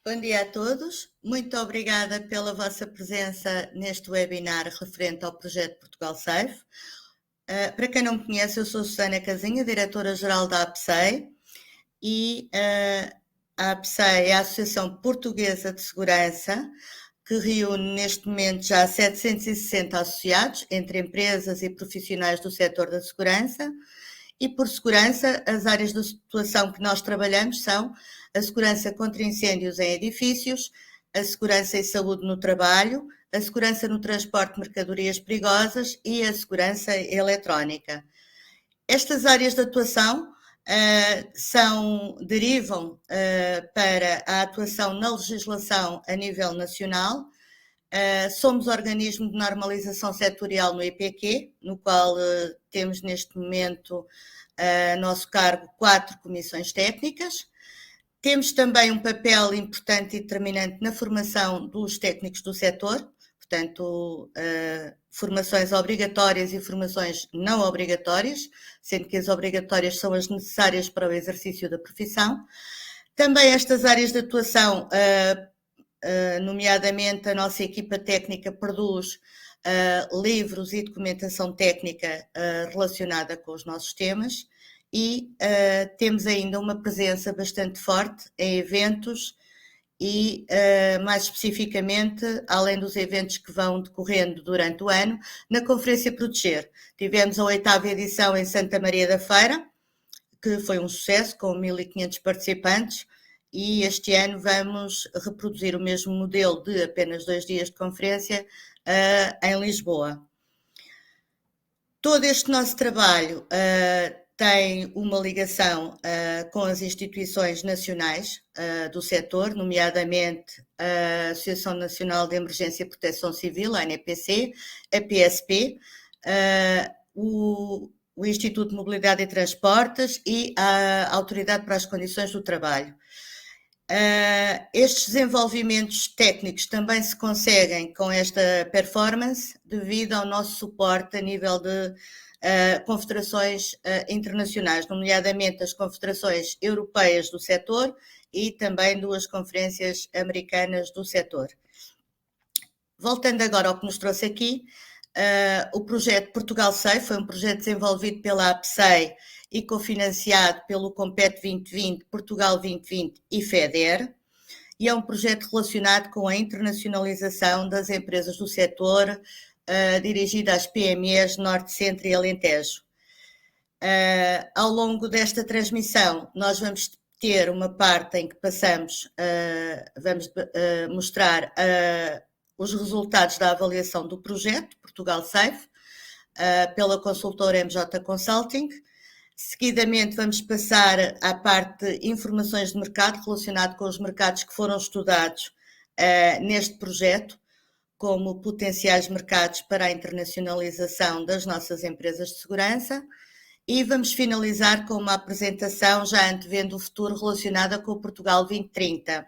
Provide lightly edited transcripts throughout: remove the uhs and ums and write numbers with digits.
Bom dia a todos. Muito obrigada pela vossa presença neste webinar referente ao projeto Portugal Safe. Para quem não me conhece, eu sou Susana Casinha, diretora-geral da APSEI, e a APSEI é a Associação Portuguesa de Segurança, que reúne neste momento já 760 associados, entre empresas e profissionais do setor da segurança. E por segurança, as áreas de atuação que nós trabalhamos são a segurança contra incêndios em edifícios, a segurança e saúde no trabalho, a segurança no transporte de mercadorias perigosas e a segurança eletrónica. Estas áreas de atuação derivam para a atuação na legislação a nível nacional. Somos organismo de normalização setorial no IPQ, no qual temos neste momento a nosso cargo 4 comissões técnicas. Temos também um papel importante e determinante na formação dos técnicos do setor, portanto, formações obrigatórias e formações não obrigatórias, sendo que as obrigatórias são as necessárias para o exercício da profissão. Também estas áreas de atuação, nomeadamente a nossa equipa técnica produz livros e documentação técnica relacionada com os nossos temas e temos ainda uma presença bastante forte em eventos e, mais especificamente, além dos eventos que vão decorrendo durante o ano, na Conferência Proteger. Tivemos a 8ª edição em Santa Maria da Feira, que foi um sucesso, com 1.500 participantes, e este ano vamos reproduzir o mesmo modelo de apenas 2 dias de conferência em Lisboa. Todo este nosso trabalho tem uma ligação com as instituições nacionais do setor, nomeadamente a Associação Nacional de Emergência e Proteção Civil, a ANEPC, a PSP, o Instituto de Mobilidade e Transportes e a Autoridade para as Condições do Trabalho. Estes desenvolvimentos técnicos também se conseguem com esta performance devido ao nosso suporte a nível de confederações internacionais, nomeadamente as confederações europeias do setor e também 2 conferências americanas do setor. Voltando agora ao que nos trouxe aqui, o projeto Portugal Safe foi um projeto desenvolvido pela APSEI e cofinanciado pelo Compete 2020, Portugal 2020 e FEDER, e é um projeto relacionado com a internacionalização das empresas do setor, dirigido às PMEs Norte, Centro e Alentejo. Ao longo desta transmissão, nós vamos ter uma parte em que vamos mostrar os resultados da avaliação do projeto Portugal Safe, pela consultora MJ Consulting. Seguidamente vamos passar à parte de informações de mercado relacionado com os mercados que foram estudados neste projeto, como potenciais mercados para a internacionalização das nossas empresas de segurança, e vamos finalizar com uma apresentação já antevendo o futuro relacionada com o Portugal 2030.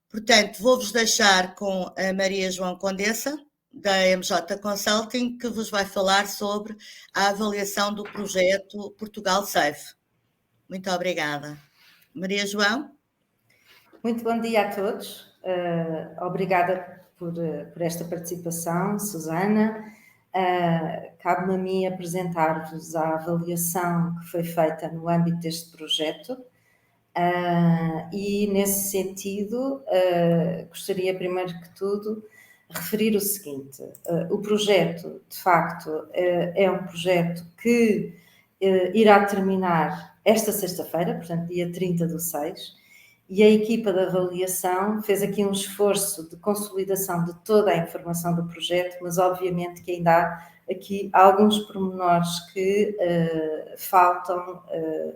Portanto, vou-vos deixar com a Maria João Condessa, da MJ Consulting, que vos vai falar sobre a avaliação do projeto Portugal Safe. Muito obrigada. Maria João? Muito bom dia a todos. Obrigada por esta participação, Susana. Cabe-me a mim apresentar-vos a avaliação que foi feita no âmbito deste projeto. E, nesse sentido, gostaria, primeiro que tudo, referir o seguinte: o projeto, de facto, é um projeto que irá terminar esta sexta-feira, portanto, dia 30/6, e a equipa de avaliação fez aqui um esforço de consolidação de toda a informação do projeto, mas obviamente que ainda há aqui alguns pormenores que faltam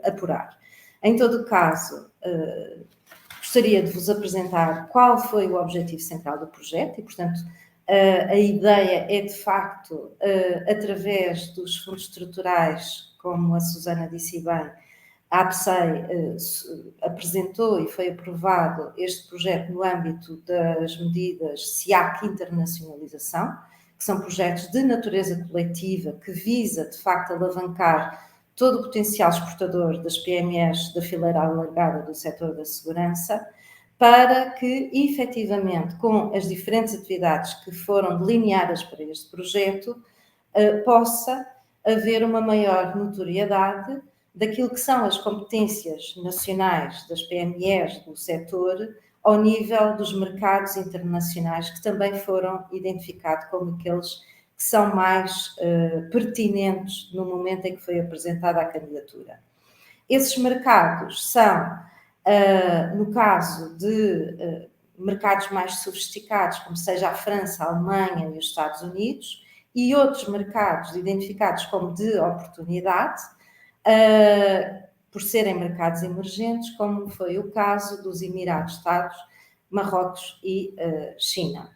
apurar. Em todo o caso, gostaria de vos apresentar qual foi o objetivo central do projeto e, portanto, a ideia é, de facto, através dos fundos estruturais, como a Susana disse bem, a APSEI apresentou e foi aprovado este projeto no âmbito das medidas SIAC Internacionalização, que são projetos de natureza coletiva que visa, de facto, alavancar todo o potencial exportador das PMEs da fileira alargada do setor da segurança, para que, efetivamente, com as diferentes atividades que foram delineadas para este projeto, possa haver uma maior notoriedade daquilo que são as competências nacionais das PMEs do setor ao nível dos mercados internacionais, que também foram identificados como aqueles que são mais pertinentes no momento em que foi apresentada a candidatura. Esses mercados são, no caso de mercados mais sofisticados, como seja a França, a Alemanha e os Estados Unidos, e outros mercados identificados como de oportunidade, por serem mercados emergentes, como foi o caso dos Emirados Árabes, Marrocos e China.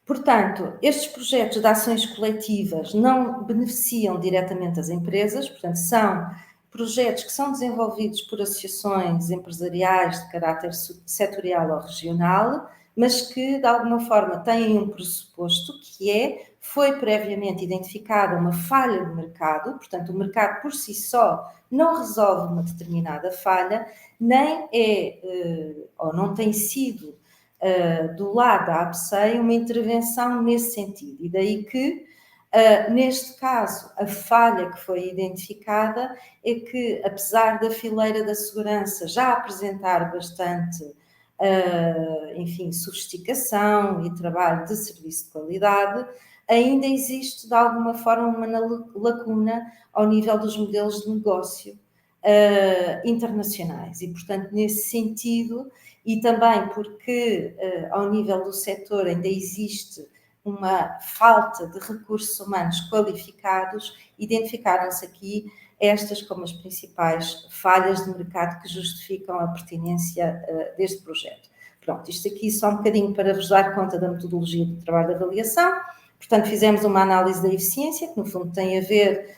Portanto, estes projetos de ações coletivas não beneficiam diretamente as empresas, portanto, são projetos que são desenvolvidos por associações empresariais de caráter setorial ou regional, mas que, de alguma forma, têm um pressuposto que foi previamente identificada uma falha de mercado, portanto, o mercado por si só não resolve uma determinada falha, nem ou não tem sido do lado da APSEI uma intervenção nesse sentido. E daí que, neste caso, a falha que foi identificada é que, apesar da fileira da segurança já apresentar bastante, enfim, sofisticação e trabalho de serviço de qualidade, ainda existe, de alguma forma, uma lacuna ao nível dos modelos de negócio internacionais. E, portanto, nesse sentido, e também porque, ao nível do setor, ainda existe uma falta de recursos humanos qualificados, identificaram-se aqui estas como as principais falhas de mercado que justificam a pertinência deste projeto. Pronto, isto aqui só um bocadinho para vos dar conta da metodologia do trabalho de avaliação. Portanto, fizemos uma análise da eficiência, que no fundo tem a ver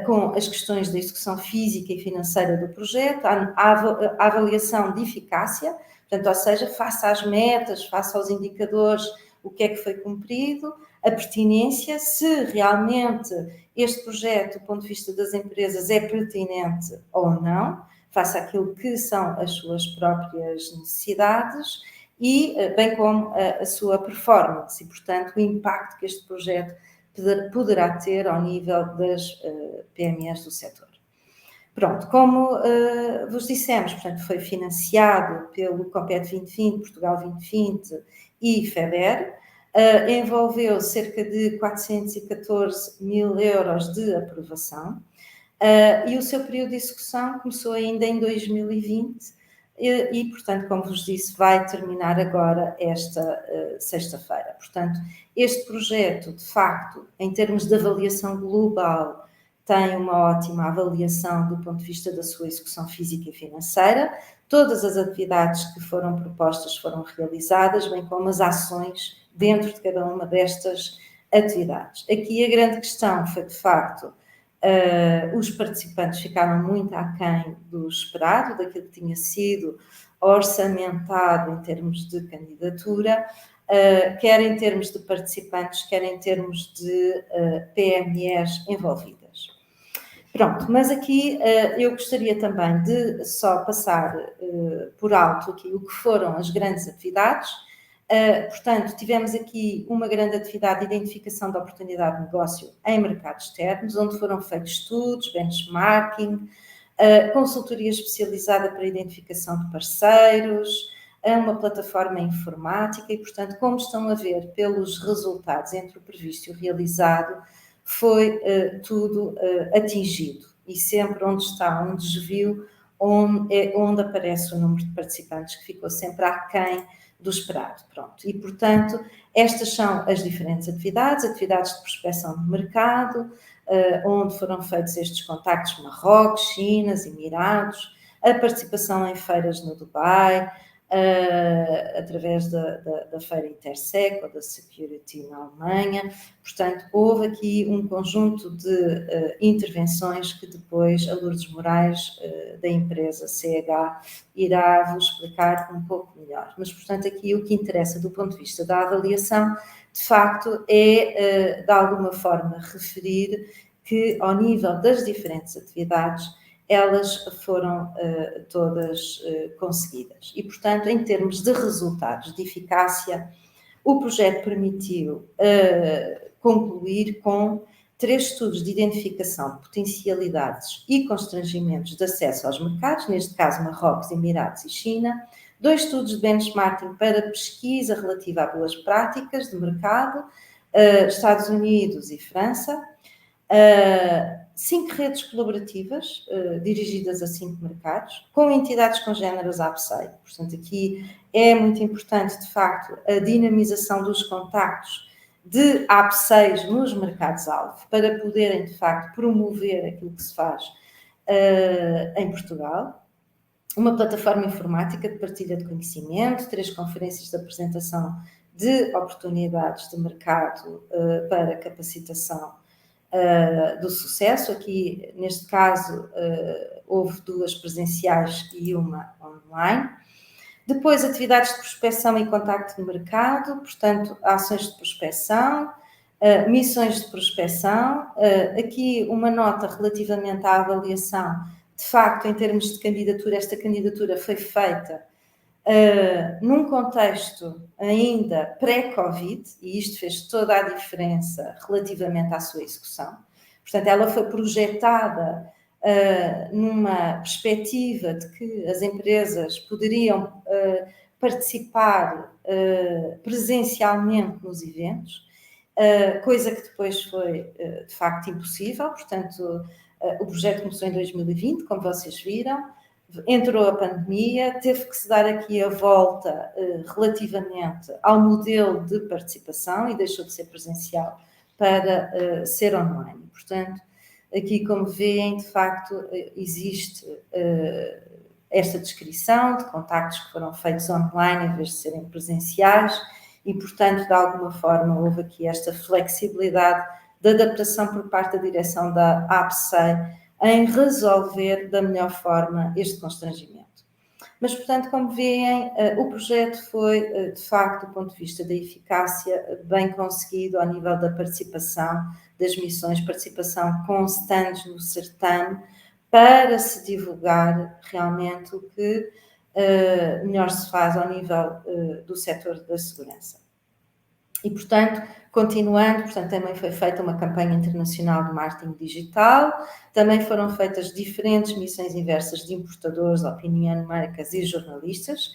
com as questões da execução física e financeira do projeto, a avaliação de eficácia, portanto, ou seja, face às metas, face aos indicadores, o que é que foi cumprido, a pertinência, se realmente este projeto, do ponto de vista das empresas, é pertinente ou não, face àquilo que são as suas próprias necessidades, e bem como a sua performance, e, portanto, o impacto que este projeto poderá ter ao nível das PMEs do setor. Pronto, como vos dissemos, portanto, foi financiado pelo Compete 2020, Portugal 2020 e FEDER, envolveu cerca de 414 mil euros de aprovação, e o seu período de execução começou ainda em 2020 e, portanto, como vos disse, vai terminar agora esta sexta-feira. Portanto, este projeto, de facto, em termos de avaliação global, tem uma ótima avaliação do ponto de vista da sua execução física e financeira. Todas as atividades que foram propostas foram realizadas, bem como as ações dentro de cada uma destas atividades. Aqui a grande questão foi, de facto, os participantes ficaram muito aquém do esperado, daquilo que tinha sido orçamentado em termos de candidatura, quer em termos de participantes, quer em termos de PMEs envolvidas. Pronto, mas aqui eu gostaria também de só passar por alto aqui o que foram as grandes atividades. Portanto, tivemos aqui uma grande atividade de identificação de oportunidade de negócio em mercados externos, onde foram feitos estudos, benchmarking, consultoria especializada para a identificação de parceiros, uma plataforma informática e, portanto, como estão a ver pelos resultados entre o previsto e o realizado, foi tudo atingido. E sempre onde está um desvio, onde aparece o número de participantes que ficou sempre aquém do esperado. Pronto. E, portanto, estas são as diferentes atividades de prospecção de mercado, onde foram feitos estes contactos Marrocos, China, Emirados, a participação em feiras no Dubai, através da feira Intersec ou da Security na Alemanha. Portanto, houve aqui um conjunto de intervenções que depois a Lourdes Moraes, da empresa CH, irá vos explicar um pouco melhor. Mas, portanto, aqui o que interessa do ponto de vista da avaliação, de facto, é, de alguma forma, referir que, ao nível das diferentes atividades, elas foram todas conseguidas. E, portanto, em termos de resultados, de eficácia, o projeto permitiu concluir com 3 estudos de identificação de potencialidades e constrangimentos de acesso aos mercados, neste caso Marrocos, Emirados e China, 2 estudos de benchmarking para pesquisa relativa a boas práticas de mercado, Estados Unidos e França, 5 redes colaborativas dirigidas a 5 mercados, com entidades congêneras à APSEI. Portanto, aqui é muito importante, de facto, a dinamização dos contactos de APSEIs nos mercados-alvo, para poderem, de facto, promover aquilo que se faz em Portugal. Uma plataforma informática de partilha de conhecimento, 3 conferências de apresentação de oportunidades de mercado para capacitação do sucesso. Aqui, neste caso, houve 2 presenciais e uma online. Depois, atividades de prospecção e contacto de mercado, portanto, ações de prospecção, missões de prospecção. Aqui uma nota relativamente à avaliação. De facto, em termos de candidatura, esta candidatura foi feita num contexto ainda pré-Covid, e isto fez toda a diferença relativamente à sua execução. Portanto, ela foi projetada numa perspectiva de que as empresas poderiam participar presencialmente nos eventos, coisa que depois foi, de facto, impossível. Portanto, o projeto começou em 2020, como vocês viram, entrou a pandemia, teve que se dar aqui a volta relativamente ao modelo de participação e deixou de ser presencial para ser online. Portanto, aqui, como veem, de facto, existe esta descrição de contactos que foram feitos online em vez de serem presenciais e, portanto, de alguma forma, houve aqui esta flexibilidade de adaptação por parte da direção da APSEI em resolver da melhor forma este constrangimento. Mas, portanto, como veem, o projeto foi, de facto, do ponto de vista da eficácia, bem conseguido ao nível da participação, das missões, participação com stands no certame, para se divulgar realmente o que melhor se faz ao nível do setor da segurança. E, portanto, continuando, também foi feita uma campanha internacional de marketing digital, também foram feitas diferentes missões inversas de importadores, opinion makers e jornalistas,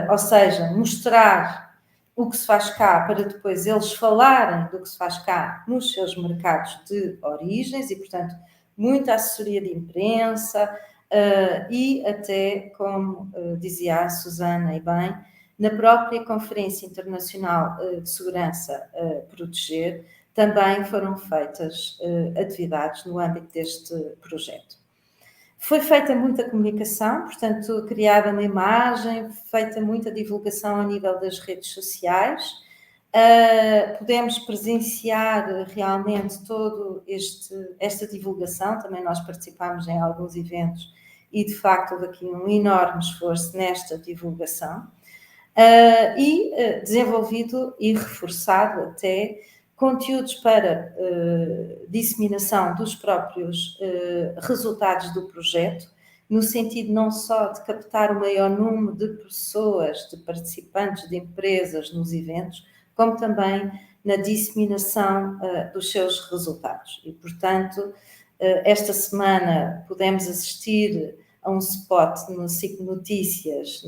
ou seja, mostrar o que se faz cá para depois eles falarem do que se faz cá nos seus mercados de origens e, portanto, muita assessoria de imprensa e até, como dizia a Susana e bem, na própria Conferência Internacional de Segurança Proteger, também foram feitas atividades no âmbito deste projeto. Foi feita muita comunicação, portanto, criada uma imagem, feita muita divulgação a nível das redes sociais. Podemos presenciar realmente toda esta divulgação, também nós participámos em alguns eventos e, de facto, houve aqui um enorme esforço nesta divulgação. E desenvolvido e reforçado até conteúdos para disseminação dos próprios resultados do projeto, no sentido não só de captar o maior número de pessoas, de participantes, de empresas nos eventos, como também na disseminação dos seus resultados. E, portanto, esta semana pudemos assistir a um spot no SIC Notícias,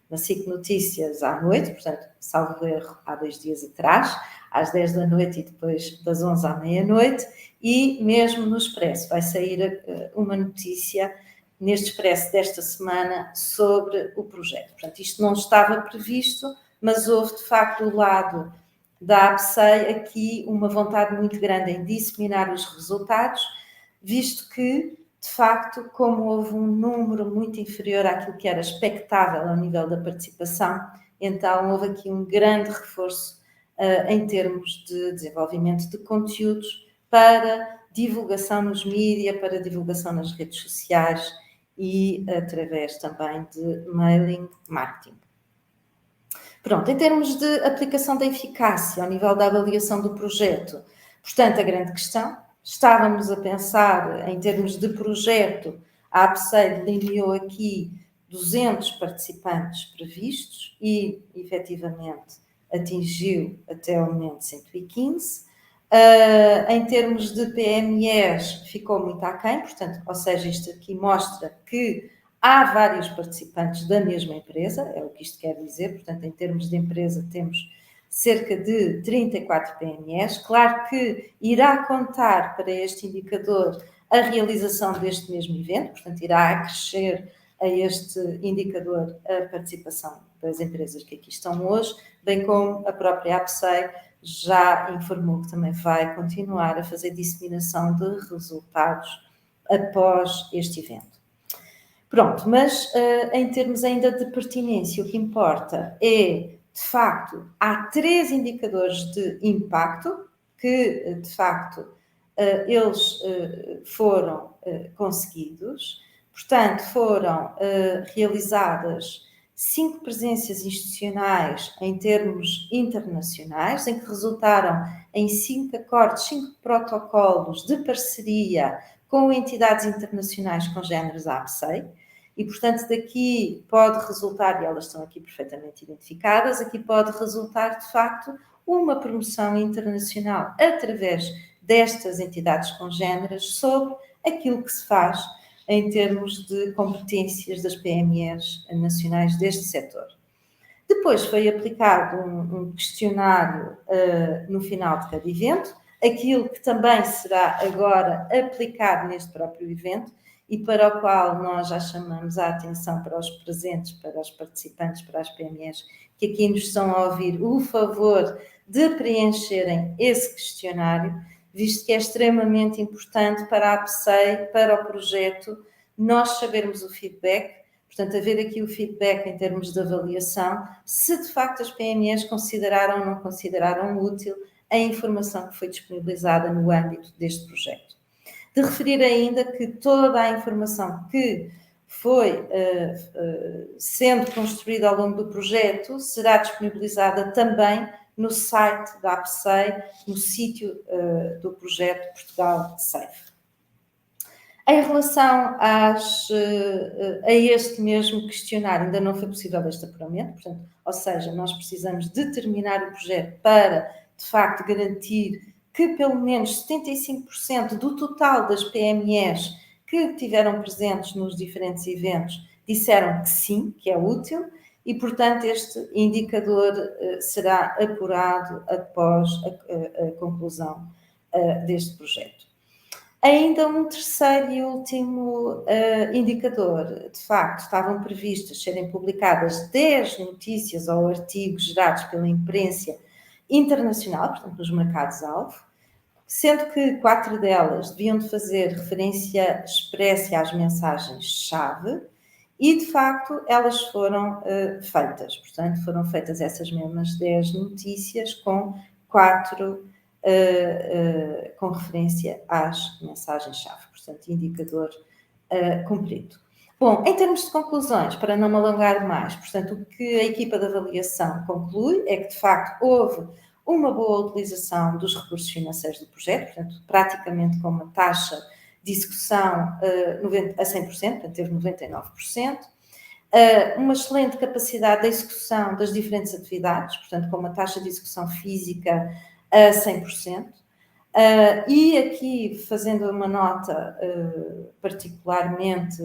na SIC Notícias à noite, portanto, salvo erro, há 2 dias atrás, às 10 da noite e depois das 11 à meia-noite, e mesmo no Expresso vai sair uma notícia neste Expresso desta semana sobre o projeto. Portanto, isto não estava previsto, mas houve, de facto, do lado da APSEI aqui uma vontade muito grande em disseminar os resultados, visto que, de facto, como houve um número muito inferior àquilo que era expectável ao nível da participação, então houve aqui um grande reforço em termos de desenvolvimento de conteúdos para divulgação nos mídias, para divulgação nas redes sociais e através também de mailing marketing. Pronto, em termos de aplicação da eficácia ao nível da avaliação do projeto, portanto, a grande questão estávamos a pensar em termos de projeto, a APSEI delineou aqui 200 participantes previstos e, efetivamente, atingiu até o momento 115. Em termos de PMEs, ficou muito aquém, portanto, ou seja, isto aqui mostra que há vários participantes da mesma empresa, é o que isto quer dizer, portanto, em termos de empresa temos cerca de 34 PMEs. Claro que irá contar para este indicador a realização deste mesmo evento, portanto, irá acrescer a este indicador a participação das empresas que aqui estão hoje, bem como a própria APSEI já informou que também vai continuar a fazer disseminação de resultados após este evento. Pronto, mas em termos ainda de pertinência, o que importa é, de facto, há 3 indicadores de impacto que, de facto, eles foram conseguidos. Portanto, foram realizadas 5 presenças institucionais em termos internacionais, em que resultaram em 5 acordos, 5 protocolos de parceria com entidades internacionais congêneres à APSEI, e, portanto, daqui pode resultar, e elas estão aqui perfeitamente identificadas, aqui pode resultar, de facto, uma promoção internacional através destas entidades congêneres sobre aquilo que se faz em termos de competências das PMEs nacionais deste setor. Depois foi aplicado um questionário no final de cada evento, aquilo que também será agora aplicado neste próprio evento e para o qual nós já chamamos a atenção para os presentes, para os participantes, para as PMEs que aqui nos estão a ouvir, o favor de preencherem esse questionário, visto que é extremamente importante para a APSEI, para o projeto, nós sabermos o feedback, portanto, haver aqui o feedback em termos de avaliação, se de facto as PMEs consideraram ou não consideraram útil a informação que foi disponibilizada no âmbito deste projeto. De referir ainda que toda a informação que foi sendo construída ao longo do projeto será disponibilizada também no site da APSEI, no sítio do projeto Portugal Safe. Em relação a este mesmo questionário, ainda não foi possível este apuramento, portanto, ou seja, nós precisamos de terminar o projeto para, de facto, garantir que pelo menos 75% do total das PMEs que tiveram presentes nos diferentes eventos disseram que sim, que é útil, e, portanto, este indicador será apurado após a conclusão deste projeto. Ainda um terceiro e último indicador. De facto, estavam previstas serem publicadas 10 notícias ou artigos gerados pela imprensa internacional, portanto, nos mercados-alvo, sendo que 4 delas deviam de fazer referência expressa às mensagens-chave e, de facto, elas foram feitas. Portanto, foram feitas essas mesmas 10 notícias com 4 com referência às mensagens-chave. Portanto, indicador cumprido. Bom, em termos de conclusões, para não me alongar mais, portanto, o que a equipa de avaliação conclui é que, de facto, houve uma boa utilização dos recursos financeiros do projeto, portanto, praticamente com uma taxa de execução a 100%, portanto, teve 99%, uma excelente capacidade de execução das diferentes atividades, portanto, com uma taxa de execução física a 100%. E aqui, fazendo uma nota particularmente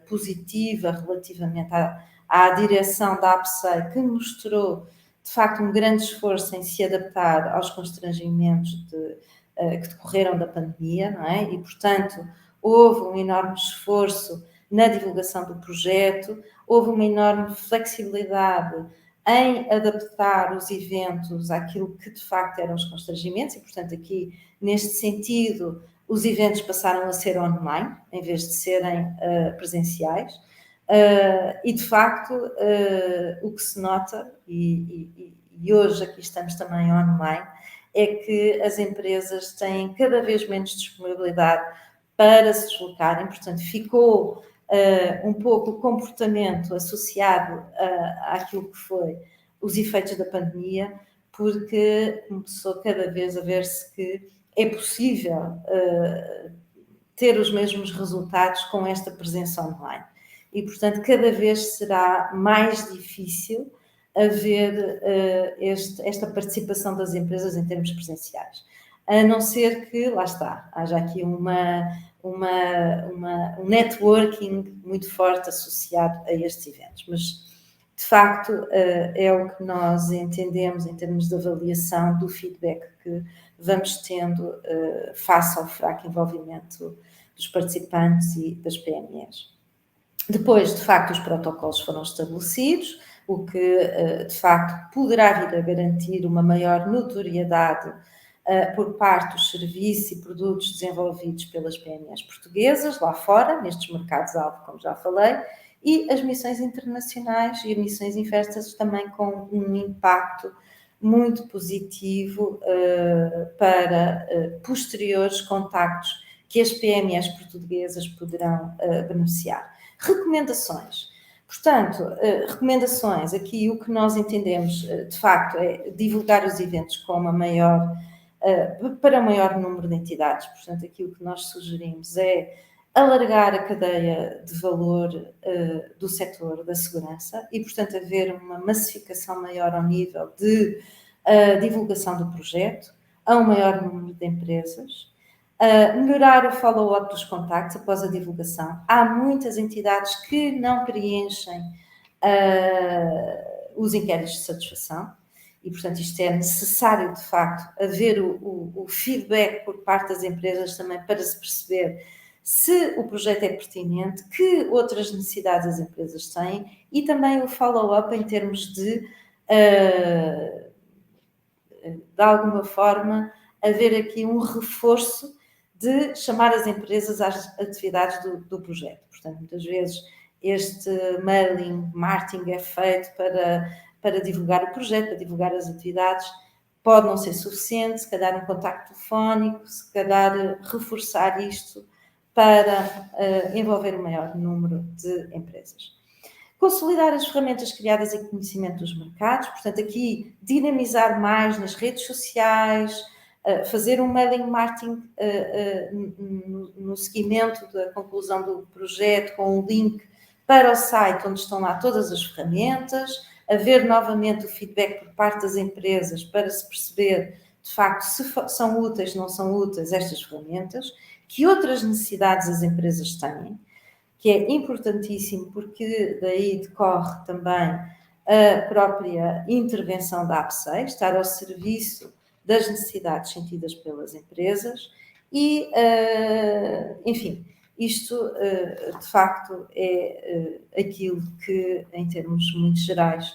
positiva relativamente à direção da APSEI, que mostrou, de facto, um grande esforço em se adaptar aos constrangimentos que decorreram da pandemia, não é? E, portanto, houve um enorme esforço na divulgação do projeto, houve uma enorme flexibilidade em adaptar os eventos àquilo que de facto eram os constrangimentos e, portanto, aqui, neste sentido, os eventos passaram a ser online, em vez de serem presenciais, e, de facto, o que se nota, e hoje aqui estamos também online, é que as empresas têm cada vez menos disponibilidade para se deslocarem, portanto, ficou um pouco o comportamento associado àquilo que foi os efeitos da pandemia, porque começou cada vez a ver-se que é possível ter os mesmos resultados com esta presença online. E, portanto, cada vez será mais difícil haver esta participação das empresas em termos presenciais. A não ser que, lá está, haja aqui um networking muito forte associado a estes eventos. Mas, de facto, é o que nós entendemos em termos de avaliação do feedback que vamos tendo face ao fraco envolvimento dos participantes e das PMEs. Depois, de facto, os protocolos foram estabelecidos, o que, de facto, poderá vir a garantir uma maior notoriedade por parte dos serviços e produtos desenvolvidos pelas PMEs portuguesas, lá fora, nestes mercados-alvo, como já falei, e as missões internacionais e as missões inversas também com um impacto muito positivo para posteriores contactos que as PMEs portuguesas poderão beneficiar. Recomendações. Portanto, recomendações, aqui o que nós entendemos, de facto, é divulgar os eventos com uma maior, para maior número de entidades. Portanto, aqui o que nós sugerimos é alargar a cadeia de valor do setor da segurança e, portanto, haver uma massificação maior ao nível de divulgação do projeto a um maior número de empresas. Melhorar o follow-up dos contactos após a divulgação. Há muitas entidades que não preenchem os inquéritos de satisfação e, portanto, isto é necessário, de facto, haver o feedback por parte das empresas também para se perceber se o projeto é pertinente, que outras necessidades as empresas têm e também o follow-up em termos de alguma forma, haver aqui um reforço de chamar as empresas às atividades do projeto. Portanto, muitas vezes este mailing, marketing é feito para divulgar o projeto, para divulgar as atividades, pode não ser suficiente, se calhar um contacto telefónico, se calhar reforçar isto para envolver o maior número de empresas. Consolidar as ferramentas criadas em conhecimento dos mercados, portanto, aqui dinamizar mais nas redes sociais, fazer um mailing marketing no seguimento da conclusão do projeto com um link para o site onde estão lá todas as ferramentas, haver novamente o feedback por parte das empresas para se perceber, de facto, se são úteis, não são úteis estas ferramentas, que outras necessidades as empresas têm, que é importantíssimo porque daí decorre também a própria intervenção da APSEI, estar ao serviço das necessidades sentidas pelas empresas e, enfim, isto de facto é aquilo que, em termos muito gerais,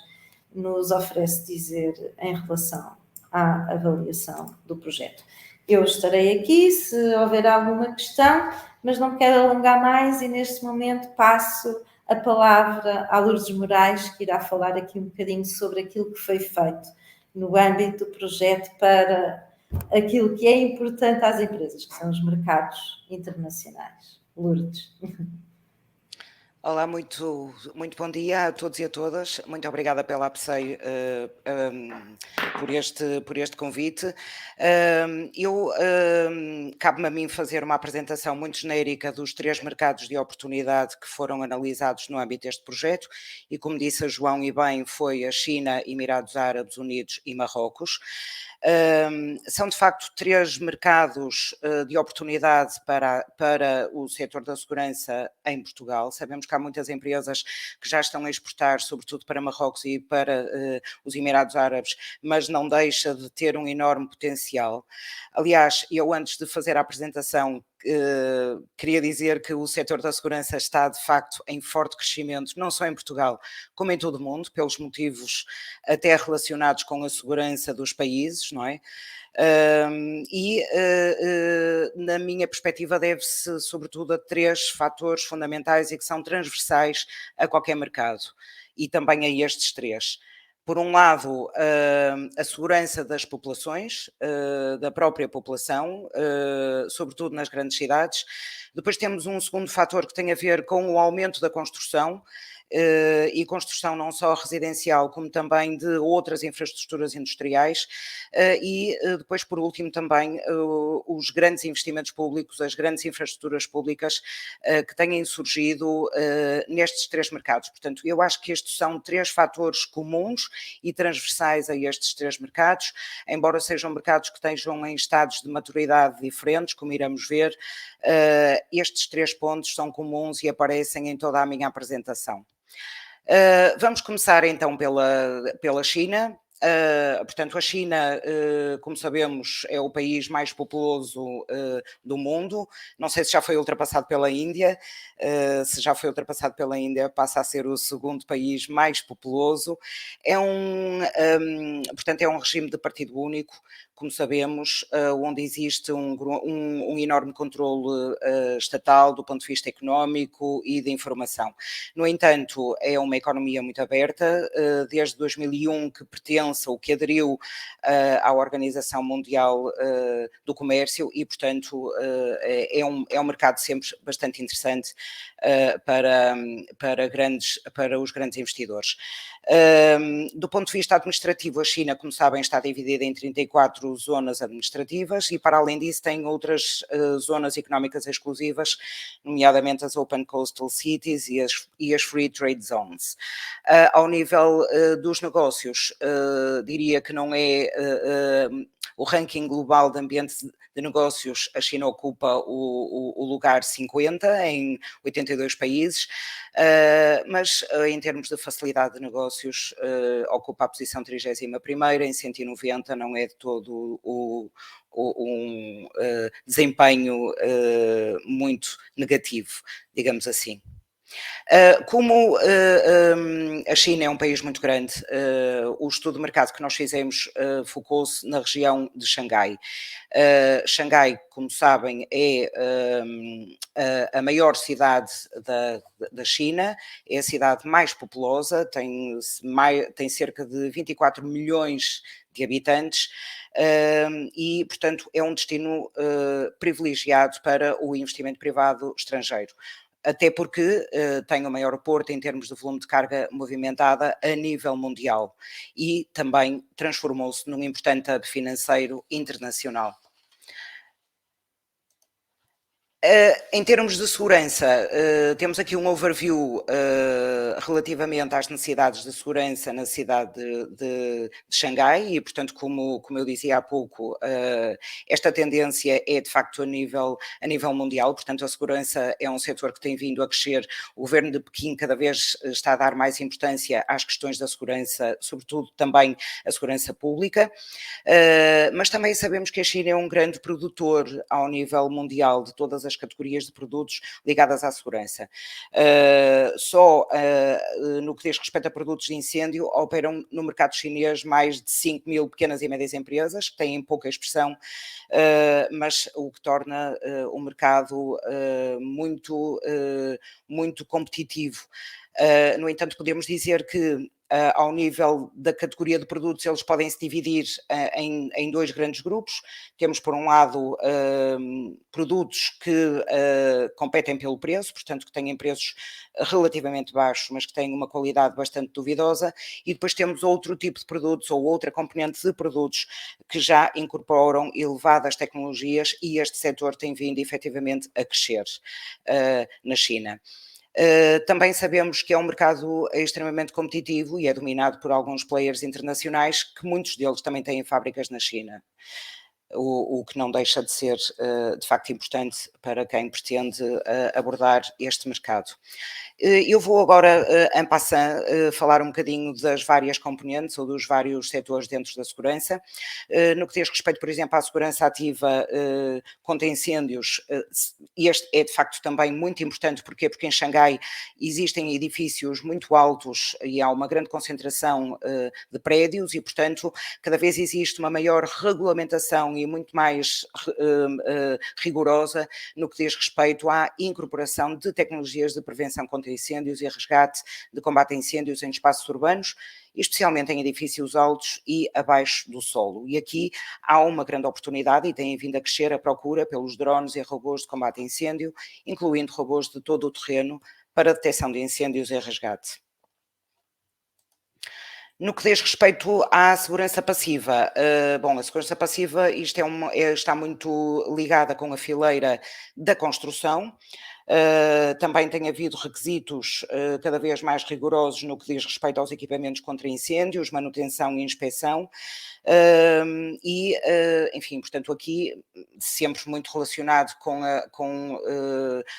nos oferece dizer em relação à avaliação do projeto. Eu estarei aqui se houver alguma questão, mas não me quero alongar mais e neste momento passo a palavra à Lourdes Moraes, que irá falar aqui um bocadinho sobre aquilo que foi feito no âmbito do projeto para aquilo que é importante às empresas, que são os mercados internacionais. Lourdes. Olá, muito bom dia a todos e a todas. Muito obrigada pela APSEI por este convite. Cabe-me a mim fazer uma apresentação muito genérica dos 3 mercados de oportunidade que foram analisados no âmbito deste projeto e, como disse a João e bem, foi a China, Emirados Árabes Unidos e Marrocos. São de facto 3 mercados de oportunidade para o setor da segurança em Portugal. Sabemos que há muitas empresas que já estão a exportar, sobretudo para Marrocos e para os Emirados Árabes, mas não deixa de ter um enorme potencial. Aliás, eu antes de fazer a apresentação queria dizer que o setor da segurança está de facto em forte crescimento, não só em Portugal, como em todo o mundo, pelos motivos até relacionados com a segurança dos países, não é? Na minha perspectiva deve-se sobretudo a 3 fatores fundamentais e que são transversais a qualquer mercado e também a estes 3. Por um lado, a segurança das populações, da própria população, sobretudo nas grandes cidades. Depois temos um segundo fator que tem a ver com o aumento da construção e construção não só residencial, como também de outras infraestruturas industriais, e depois, por último, também os grandes investimentos públicos, as grandes infraestruturas públicas que têm surgido nestes três mercados. Portanto, eu acho que estes são três fatores comuns e transversais a estes três mercados, embora sejam mercados que estejam em estados de maturidade diferentes, como iremos ver, estes três pontos são comuns e aparecem em toda a minha apresentação. Vamos começar então pela China. Portanto, a China, como sabemos, é o país mais populoso do mundo. Não sei se já foi ultrapassado pela Índia. Se já foi ultrapassado pela Índia, passa a ser o segundo país mais populoso. Portanto, é um regime de partido único, como sabemos, onde existe um enorme controle estatal do ponto de vista económico e de informação. No entanto, é uma economia muito aberta, desde 2001 que pertence ou que aderiu à Organização Mundial do Comércio e, portanto, é um mercado sempre bastante interessante para os grandes investidores. Do ponto de vista administrativo, a China, como sabem, está dividida em 34 zonas administrativas e, para além disso, tem outras zonas económicas exclusivas, nomeadamente as Open Coastal Cities e as Free Trade Zones. Ao nível dos negócios, diria que não é o ranking global de ambiente de negócios, a China ocupa o lugar 50 em 82 países, mas em termos de facilidade de negócios ocupa a posição 31ª em 190, não é de todo um desempenho muito negativo, digamos assim. Como a China é um país muito grande, o estudo de mercado que nós fizemos focou-se na região de Xangai. Xangai, como sabem, é a maior cidade da China, é a cidade mais populosa, tem cerca de 24 milhões de habitantes, e, portanto, é um destino privilegiado para o investimento privado estrangeiro. Até porque tem o maior porto em termos de volume de carga movimentada a nível mundial e também transformou-se num importante hub financeiro internacional. Em termos de segurança, temos aqui um overview relativamente às necessidades de segurança na cidade de Xangai e, portanto, como eu dizia há pouco, esta tendência é de facto a nível mundial, portanto a segurança é um setor que tem vindo a crescer. O governo de Pequim cada vez está a dar mais importância às questões da segurança, sobretudo também a segurança pública, mas também sabemos que a China é um grande produtor ao nível mundial de todas as categorias de produtos ligadas à segurança. No que diz respeito a produtos de incêndio, operam no mercado chinês mais de 5 mil pequenas e médias empresas, que têm pouca expressão, mas o que torna o mercado muito competitivo. No entanto, podemos dizer que ao nível da categoria de produtos, eles podem se dividir em dois grandes grupos. Temos, por um lado, produtos que competem pelo preço, portanto, que têm preços relativamente baixos, mas que têm uma qualidade bastante duvidosa, e depois temos outro tipo de produtos ou outra componente de produtos que já incorporam elevadas tecnologias e este setor tem vindo efetivamente a crescer na China. Também sabemos que é um mercado extremamente competitivo e é dominado por alguns players internacionais, que muitos deles também têm fábricas na China, o que não deixa de ser de facto importante para quem pretende abordar este mercado. Eu vou agora, en passant, falar um bocadinho das várias componentes ou dos vários setores dentro da segurança. No que diz respeito, por exemplo, à segurança ativa contra incêndios, este é de facto também muito importante. Porquê? Porque em Xangai existem edifícios muito altos e há uma grande concentração de prédios e, portanto, cada vez existe uma maior regulamentação e muito mais rigorosa no que diz respeito à incorporação de tecnologias de prevenção contra incêndios e resgate de combate a incêndios em espaços urbanos, especialmente em edifícios altos e abaixo do solo. E aqui há uma grande oportunidade e tem vindo a crescer a procura pelos drones e robôs de combate a incêndio, incluindo robôs de todo o terreno para a detecção de incêndios e resgate. No que diz respeito à segurança passiva, bom, a segurança passiva, isto está muito ligada com a fileira da construção. Também tem havido requisitos cada vez mais rigorosos no que diz respeito aos equipamentos contra incêndios, manutenção e inspeção. Enfim, portanto, aqui sempre muito relacionado com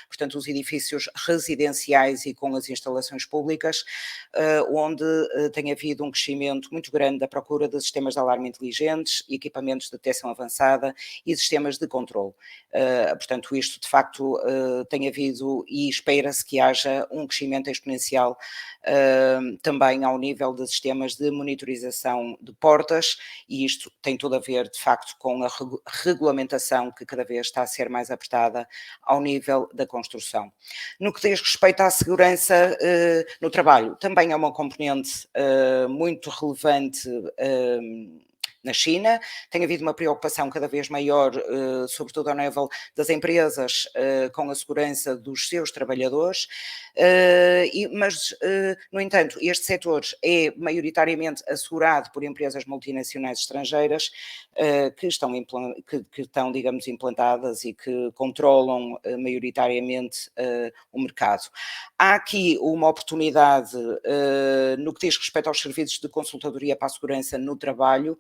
portanto, os edifícios residenciais e com as instalações públicas, onde tem havido um crescimento muito grande da procura de sistemas de alarme inteligentes, equipamentos de detecção avançada e sistemas de controle. Portanto, isto de facto tem havido e espera-se que haja um crescimento exponencial também ao nível de sistemas de monitorização de portas, e isto tem tudo a ver, de facto, com a regulamentação que cada vez está a ser mais apertada ao nível da construção. No que diz respeito à segurança no trabalho, também é uma componente muito relevante na China. Tem havido uma preocupação cada vez maior, sobretudo ao nível das empresas, com a segurança dos seus trabalhadores, mas, no entanto, este setor é maioritariamente assegurado por empresas multinacionais estrangeiras que estão, digamos, implantadas e que controlam maioritariamente o mercado. Há aqui uma oportunidade no que diz respeito aos serviços de consultadoria para a segurança no trabalho,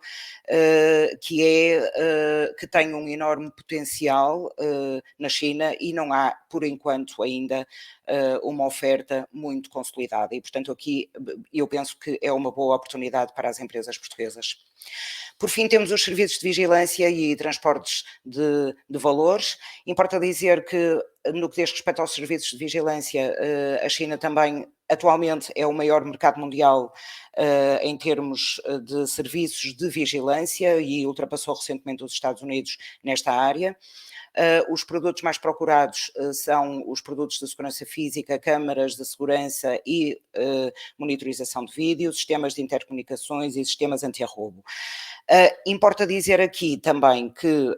que tem um enorme potencial na China e não há, por enquanto, ainda uma oferta muito consolidada e, portanto, aqui eu penso que é uma boa oportunidade para as empresas portuguesas. Por fim, temos os serviços de vigilância e transportes de valores. Importa dizer que, no que diz respeito aos serviços de vigilância, a China também atualmente é o maior mercado mundial em termos de serviços de vigilância e ultrapassou recentemente os Estados Unidos nesta área. Os produtos mais procurados são os produtos de segurança física, câmaras de segurança e monitorização de vídeo, sistemas de intercomunicações e sistemas anti-roubo. Importa dizer aqui também que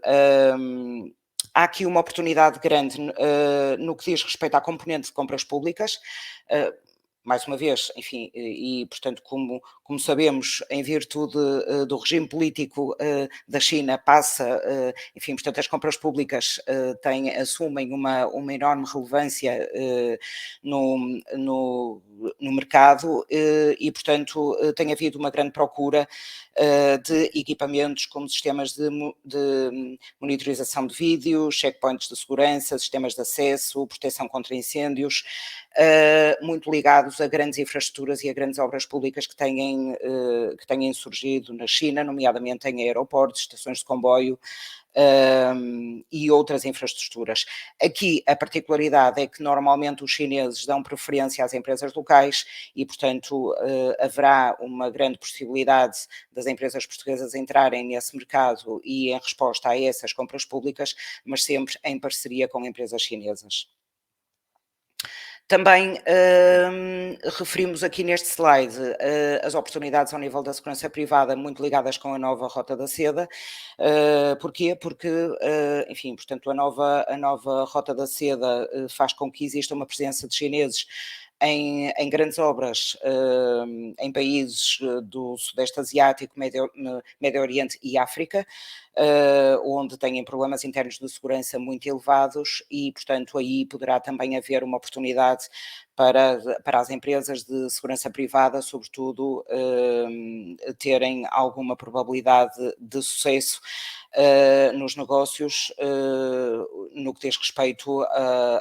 há aqui uma oportunidade grande no que diz respeito à componente de compras públicas. Mais uma vez, enfim, e portanto, como sabemos, em virtude do regime político da China, enfim, portanto, as compras públicas assumem uma enorme relevância no mercado e, portanto, tem havido uma grande procura de equipamentos como sistemas de monitorização de vídeo, checkpoints de segurança, sistemas de acesso, proteção contra incêndios, muito ligados a grandes infraestruturas e a grandes obras públicas que têm surgido na China, nomeadamente em aeroportos, estações de comboio e outras infraestruturas. Aqui a particularidade é que normalmente os chineses dão preferência às empresas locais e, portanto, haverá uma grande possibilidade das empresas portuguesas entrarem nesse mercado e em resposta a essas compras públicas, mas sempre em parceria com empresas chinesas. Também referimos aqui neste slide as oportunidades ao nível da segurança privada muito ligadas com a nova Rota da Seda. Porquê? Porque, enfim, portanto, a nova Rota da Seda faz com que exista uma presença de chineses em grandes obras em países do Sudeste Asiático, Médio Oriente e África, onde têm problemas internos de segurança muito elevados e, portanto, aí poderá também haver uma oportunidade para as empresas de segurança privada, sobretudo, terem alguma probabilidade de sucesso nos negócios no que diz respeito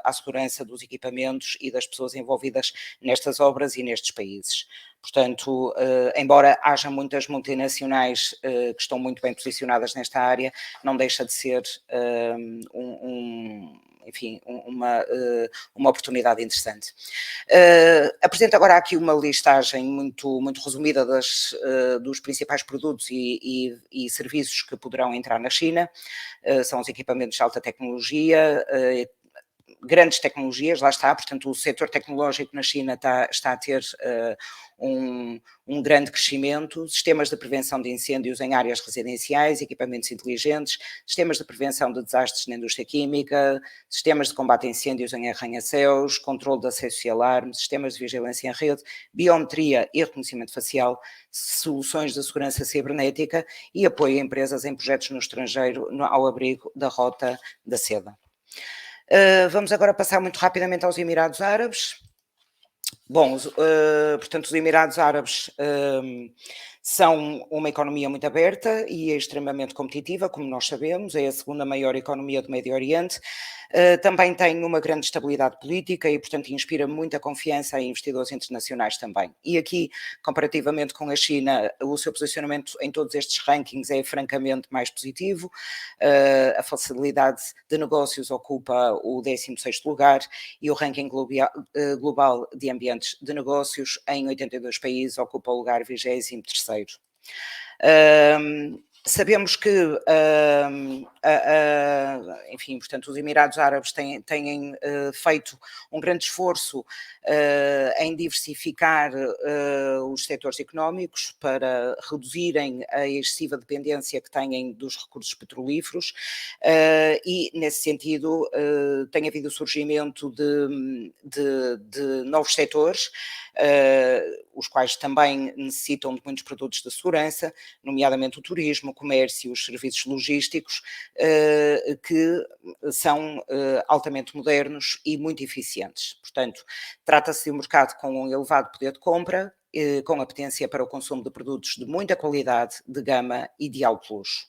à segurança dos equipamentos e das pessoas envolvidas nestas obras e nestes países. Portanto, embora haja muitas multinacionais que estão muito bem posicionadas nesta área, não deixa de ser enfim, uma oportunidade interessante. Apresento agora aqui uma listagem muito resumida dos principais produtos e serviços que poderão entrar na China. São os equipamentos de alta tecnologia, grandes tecnologias, lá está, portanto o setor tecnológico na China está a ter um grande crescimento, sistemas de prevenção de incêndios em áreas residenciais, equipamentos inteligentes, sistemas de prevenção de desastres na indústria química, sistemas de combate a incêndios em arranha-céus, controle de acesso e alarme, sistemas de vigilância em rede, biometria e reconhecimento facial, soluções de segurança cibernética e apoio a empresas em projetos no estrangeiro ao abrigo da Rota da Seda. Vamos agora passar muito rapidamente aos Emirados Árabes. Bom, portanto, os Emirados Árabes são uma economia muito aberta e extremamente competitiva, como nós sabemos, é a segunda maior economia do Médio Oriente. Também tem uma grande estabilidade política e, portanto, inspira muita confiança a investidores internacionais também. E aqui, comparativamente com a China, o seu posicionamento em todos estes rankings é francamente mais positivo. A facilidade de negócios ocupa o 16º lugar e o ranking global de ambientes de negócios em 82 países ocupa o lugar 23º. Sabemos que, enfim, portanto, os Emirados Árabes têm feito um grande esforço em diversificar os setores económicos para reduzirem a excessiva dependência que têm dos recursos petrolíferos e, nesse sentido, tem havido o surgimento de novos setores, os quais também necessitam de muitos produtos de segurança, nomeadamente o turismo, o comércio, os serviços logísticos, que são altamente modernos e muito eficientes. Portanto, trata-se de um mercado com um elevado poder de compra, com apetência para o consumo de produtos de muita qualidade, de gama e de alto luxo.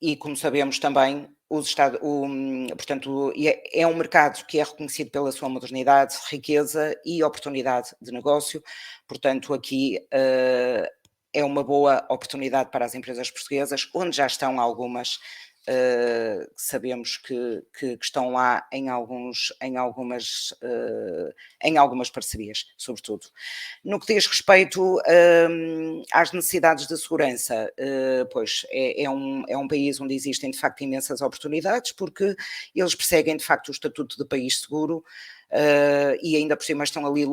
E, como sabemos também, portanto, é um mercado que é reconhecido pela sua modernidade, riqueza e oportunidade de negócio. Portanto, aqui é uma boa oportunidade para as empresas portuguesas, onde já estão algumas, sabemos que estão lá em algumas parcerias, sobretudo. No que diz respeito às necessidades de segurança, pois é um país onde existem de facto imensas oportunidades, porque eles perseguem de facto o estatuto de país seguro, e ainda por cima estão ali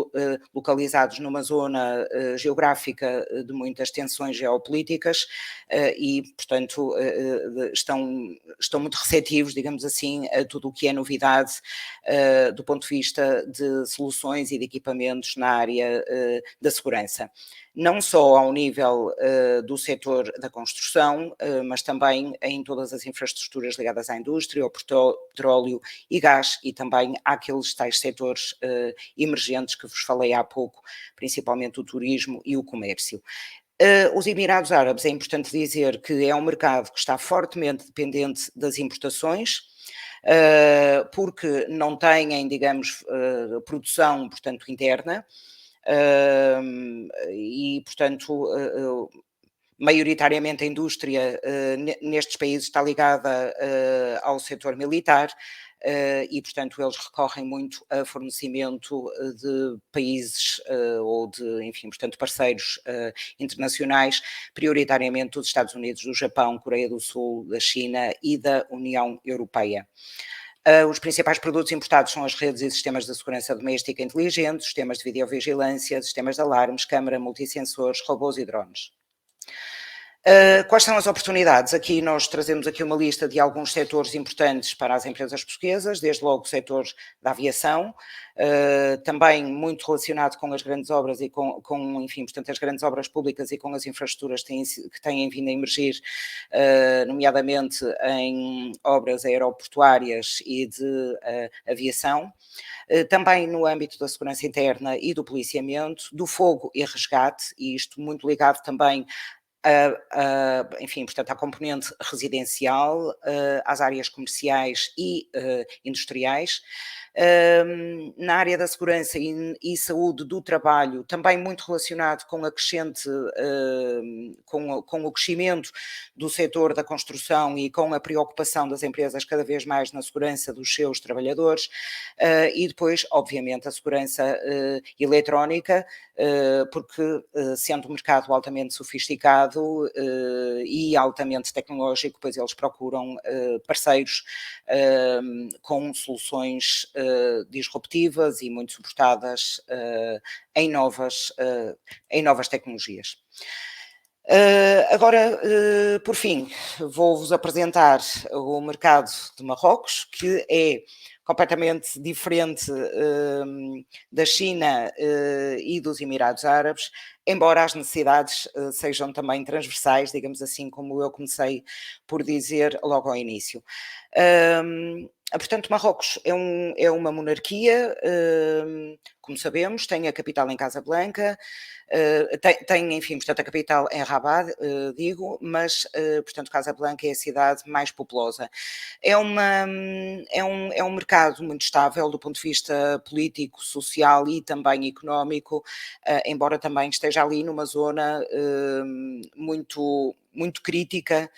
localizados numa zona geográfica de muitas tensões geopolíticas e, portanto, estão muito receptivos, digamos assim, a tudo o que é novidade do ponto de vista de soluções e de equipamentos na área da segurança. Não só ao nível do setor da construção, mas também em todas as infraestruturas ligadas à indústria, ao petróleo e gás, e também àqueles tais setores emergentes que vos falei há pouco, principalmente o turismo e o comércio. Os Emirados Árabes, é importante dizer que é um mercado que está fortemente dependente das importações, porque não têm, digamos, produção, portanto, interna, e, portanto, maioritariamente a indústria nestes países está ligada ao setor militar e, portanto, eles recorrem muito a fornecimento de países ou de, enfim, portanto, parceiros internacionais, prioritariamente dos Estados Unidos, do Japão, Coreia do Sul, da China e da União Europeia. Os principais produtos importados são as redes e sistemas de segurança doméstica inteligentes, sistemas de videovigilância, sistemas de alarmes, câmara, multissensores, robôs e drones. Quais são as oportunidades? Aqui nós trazemos aqui uma lista de alguns setores importantes para as empresas portuguesas, desde logo o setor da aviação, também muito relacionado com as grandes obras e com enfim, portanto, as grandes obras públicas e com as infraestruturas que têm vindo a emergir, nomeadamente em obras aeroportuárias e de aviação. Também no âmbito da segurança interna e do policiamento, do fogo e resgate, e isto muito ligado também enfim, portanto, à componente residencial, às áreas comerciais e industriais. Na área da segurança e saúde do trabalho, também muito relacionado com a crescente, com o crescimento do setor da construção e com a preocupação das empresas cada vez mais na segurança dos seus trabalhadores, e depois, obviamente, a segurança eletrónica, porque sendo um mercado altamente sofisticado, avançado e altamente tecnológico, pois eles procuram parceiros com soluções disruptivas e muito suportadas em novas tecnologias. Agora, por fim, vou-vos apresentar o mercado de Marrocos, que é completamente diferente da China e dos Emirados Árabes, embora as necessidades sejam também transversais, digamos assim, como eu comecei por dizer logo ao início. Portanto, Marrocos é uma monarquia, como sabemos, tem a capital em Casablanca, tem, enfim, portanto, a capital em Rabat, digo, mas, portanto, Casablanca é a cidade mais populosa. É um mercado muito estável do ponto de vista político, social e também económico, embora também esteja ali numa zona muito crítica,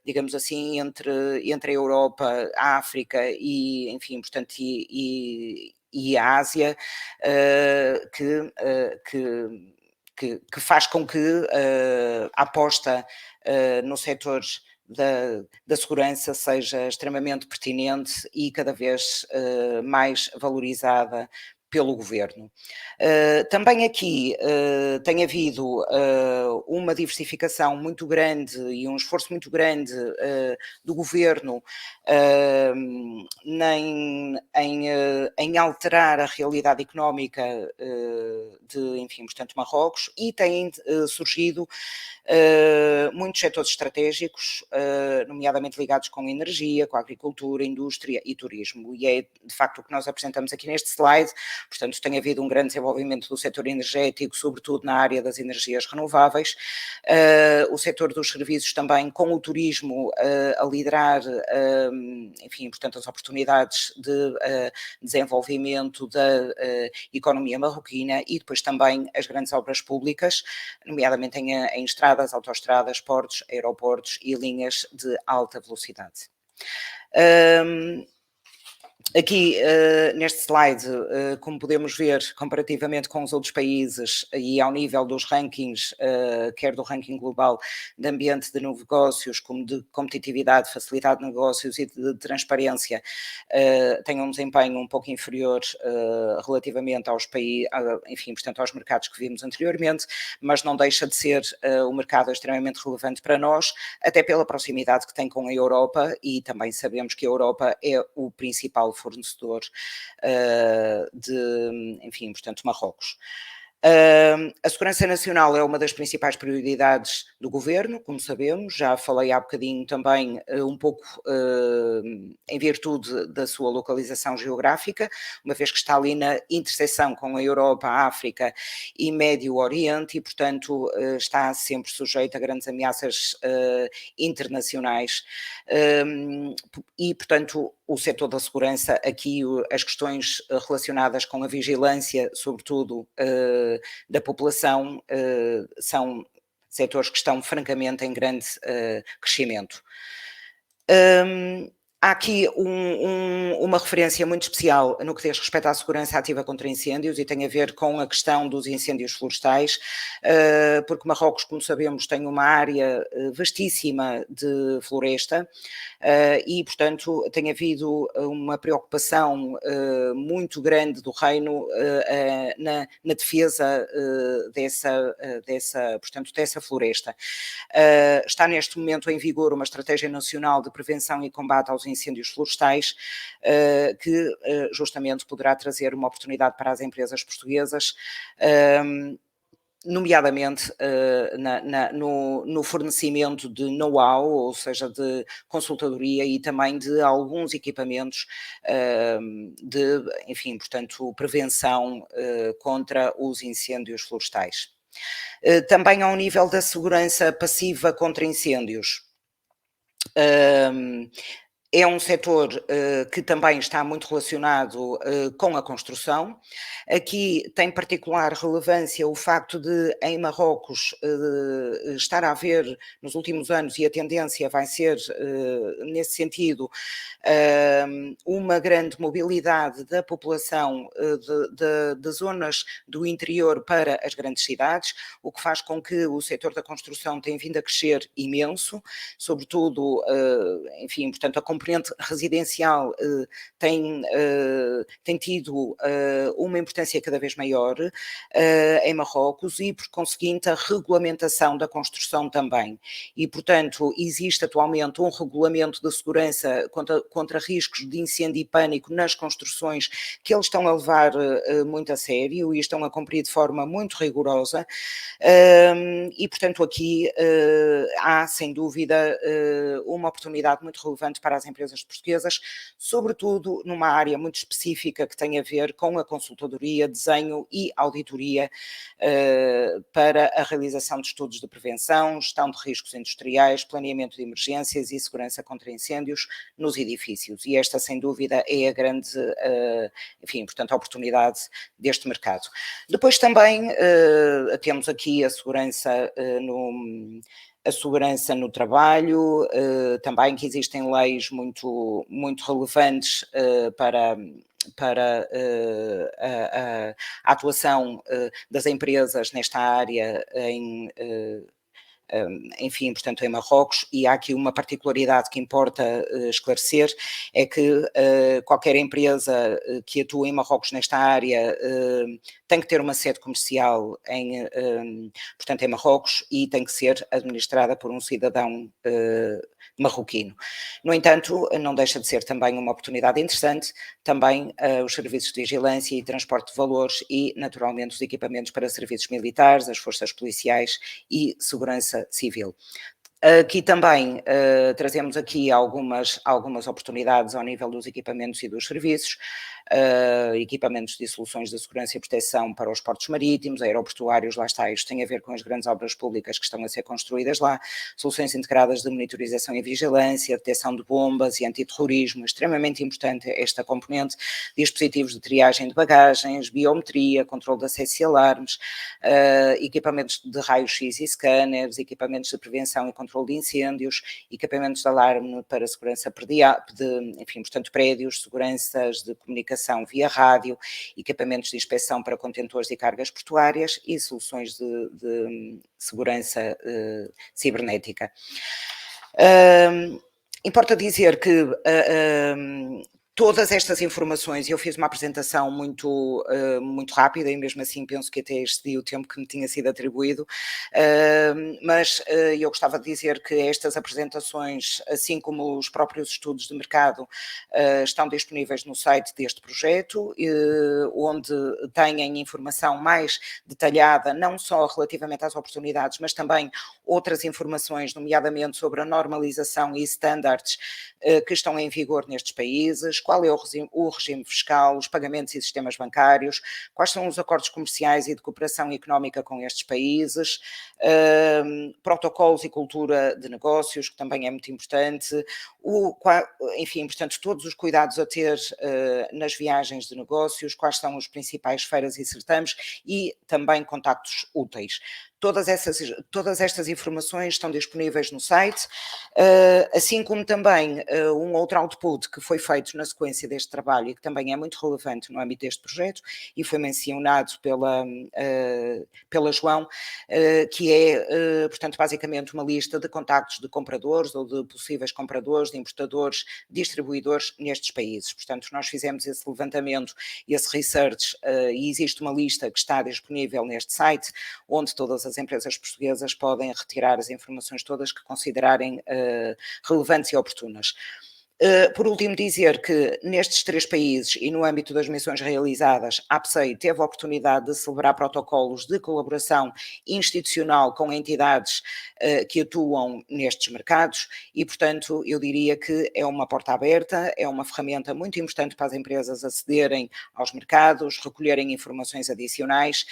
digamos assim, entre a Europa, a África e, enfim, portanto, e a Ásia, que faz com que a aposta no setor da segurança seja extremamente pertinente e cada vez mais valorizada pelo governo. Também aqui tem havido uma diversificação muito grande e um esforço muito grande do governo em alterar a realidade económica de, enfim, portanto, Marrocos, e têm surgido muitos setores estratégicos, nomeadamente ligados com a energia, com a agricultura, indústria e turismo, e é de facto o que nós apresentamos aqui neste slide. Portanto, tem havido um grande desenvolvimento do setor energético, sobretudo na área das energias renováveis, o setor dos serviços também, com o turismo a liderar, enfim, portanto, as oportunidades de desenvolvimento da economia marroquina, e depois também as grandes obras públicas, nomeadamente em estradas, autoestradas, portos, aeroportos e linhas de alta velocidade. Aqui, neste slide, como podemos ver, comparativamente com os outros países e ao nível dos rankings, quer do ranking global de ambiente de negócios, como de competitividade, facilidade de negócios e de transparência, tem um desempenho um pouco inferior relativamente aos países, enfim, portanto, aos mercados que vimos anteriormente, mas não deixa de ser um mercado extremamente relevante para nós, até pela proximidade que tem com a Europa, e também sabemos que a Europa é o principal fornecedor de, enfim, portanto, Marrocos. A segurança nacional é uma das principais prioridades do governo, como sabemos, já falei há bocadinho também um pouco em virtude da sua localização geográfica, uma vez que está ali na interseção com a Europa, a África e Médio Oriente, e portanto está sempre sujeito a grandes ameaças internacionais, e portanto o setor da segurança aqui, as questões relacionadas com a vigilância, sobretudo da população, são setores que estão francamente em grande crescimento. Há aqui uma referência muito especial no que diz respeito à segurança ativa contra incêndios, e tem a ver com a questão dos incêndios florestais, porque Marrocos, como sabemos, tem uma área vastíssima de floresta, e, portanto, tem havido uma preocupação muito grande do reino na defesa dessa floresta. Está neste momento em vigor uma estratégia nacional de prevenção e combate aos incêndios florestais, que justamente poderá trazer uma oportunidade para as empresas portuguesas, nomeadamente no fornecimento de know-how, ou seja, de consultadoria e também de alguns equipamentos de, enfim, portanto, prevenção contra os incêndios florestais. Também ao nível da segurança passiva contra incêndios, É um setor que também está muito relacionado com a construção. Aqui tem particular relevância o facto de, em Marrocos, estar a haver nos últimos anos, e a tendência vai ser nesse sentido, uma grande mobilidade da população de zonas do interior para as grandes cidades, o que faz com que o setor da construção tenha vindo a crescer imenso, sobretudo, enfim, portanto, a componente residencial tem tido uma importância cada vez maior em Marrocos e, por conseguinte, a regulamentação da construção também. E, portanto, existe atualmente um regulamento de segurança contra riscos de incêndio e pânico nas construções que eles estão a levar muito a sério e estão a cumprir de forma muito rigorosa. E, portanto, aqui há, sem dúvida, uma oportunidade muito relevante para as empresas portuguesas, sobretudo numa área muito específica que tem a ver com a consultadoria, desenho e auditoria para a realização de estudos de prevenção, gestão de riscos industriais, planeamento de emergências e segurança contra incêndios nos edifícios. E esta, sem dúvida, é a grande, enfim, portanto, a oportunidade deste mercado. Depois também temos aqui a segurança no trabalho, também que existem leis muito, muito relevantes para a atuação das empresas nesta área enfim, portanto, em Marrocos, e há aqui uma particularidade que importa esclarecer, é que qualquer empresa que atua em Marrocos nesta área tem que ter uma sede comercial portanto, em Marrocos, e tem que ser administrada por um cidadão marroquino. No entanto, não deixa de ser também uma oportunidade interessante, também os serviços de vigilância e transporte de valores e, naturalmente, os equipamentos para serviços militares, as forças policiais e segurança civil. Aqui também trazemos aqui algumas oportunidades ao nível dos equipamentos e dos serviços, equipamentos de soluções de segurança e proteção para os portos marítimos, aeroportuários, lá está, isto tem a ver com as grandes obras públicas que estão a ser construídas lá, soluções integradas de monitorização e vigilância, detecção de bombas e antiterrorismo, extremamente importante esta componente, dispositivos de triagem de bagagens, biometria, controle de acesso e alarmes, equipamentos de raios-x e scanners, equipamentos de prevenção e controle de incêndios, equipamentos de alarme para segurança enfim, portanto, prédios, seguranças de comunicação via rádio, equipamentos de inspeção para contentores e cargas portuárias e soluções de segurança cibernética. Importa dizer que todas estas informações, eu fiz uma apresentação muito rápida e mesmo assim penso que até excedi o tempo que me tinha sido atribuído, mas eu gostava de dizer que estas apresentações, assim como os próprios estudos de mercado, estão disponíveis no site deste projeto, onde têm informação mais detalhada, não só relativamente às oportunidades, mas também outras informações, nomeadamente sobre a normalização e standards que estão em vigor nestes países, qual é o regime fiscal, os pagamentos e sistemas bancários, quais são os acordos comerciais e de cooperação económica com estes países, protocolos e cultura de negócios, que também é muito importante, enfim, portanto, todos os cuidados a ter nas viagens de negócios, quais são as principais feiras e certames e também contactos úteis. Todas estas informações estão disponíveis no site, assim como também um outro output que foi feito na sequência deste trabalho e que também é muito relevante no âmbito deste projeto e foi mencionado pela João, que é, portanto, basicamente uma lista de contactos de compradores ou de possíveis compradores, de importadores, distribuidores nestes países. Portanto, nós fizemos esse levantamento, esse research, e existe uma lista que está disponível neste site, onde todas as empresas portuguesas podem retirar as informações todas que considerarem relevantes e oportunas. Por último, dizer que nestes 3 países e no âmbito das missões realizadas, a APSEI teve a oportunidade de celebrar protocolos de colaboração institucional com entidades que atuam nestes mercados e, portanto, eu diria que é uma porta aberta, é uma ferramenta muito importante para as empresas acederem aos mercados, recolherem informações adicionais.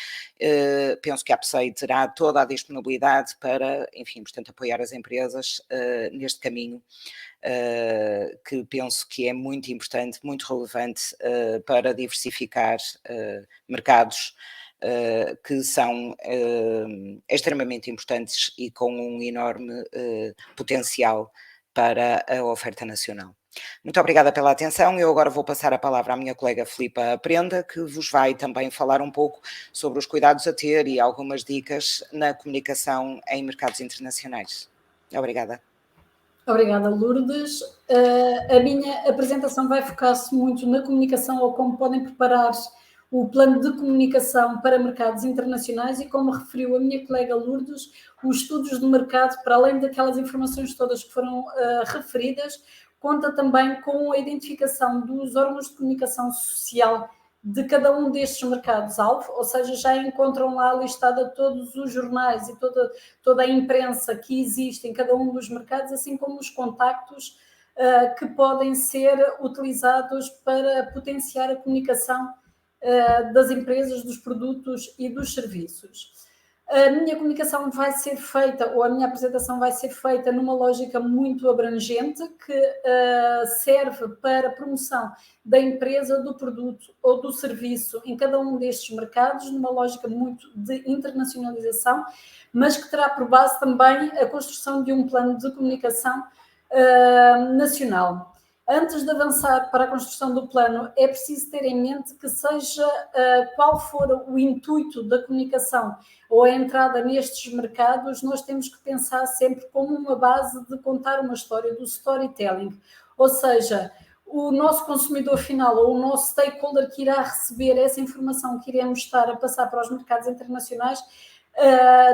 Penso que a APSEI terá toda a disponibilidade para, enfim, portanto, apoiar as empresas neste caminho que penso que é muito importante, muito relevante para diversificar mercados que são extremamente importantes e com um enorme potencial para a oferta nacional. Muito obrigada pela atenção. Eu agora vou passar a palavra à minha colega Filipa Aprenda, que vos vai também falar um pouco sobre os cuidados a ter e algumas dicas na comunicação em mercados internacionais. Obrigada. Obrigada, Lourdes. A minha apresentação vai focar-se muito na comunicação ou como podem preparar o plano de comunicação para mercados internacionais e, como referiu a minha colega Lourdes, os estudos de mercado, para além daquelas informações todas que foram referidas, conta também com a identificação dos órgãos de comunicação social de cada um destes mercados-alvo, ou seja, já encontram lá listada todos os jornais e toda a imprensa que existe em cada um dos mercados, assim como os contactos que podem ser utilizados para potenciar a comunicação das empresas, dos produtos e dos serviços. A minha comunicação vai ser feita, ou a minha apresentação vai ser feita numa lógica muito abrangente que serve para a promoção da empresa, do produto ou do serviço em cada um destes mercados, numa lógica muito de internacionalização, mas que terá por base também a construção de um plano de comunicação nacional. Antes de avançar para a construção do plano, é preciso ter em mente que seja qual for o intuito da comunicação ou a entrada nestes mercados, nós temos que pensar sempre como uma base de contar uma história, do storytelling. Ou seja, o nosso consumidor final ou o nosso stakeholder que irá receber essa informação que iremos estar a passar para os mercados internacionais,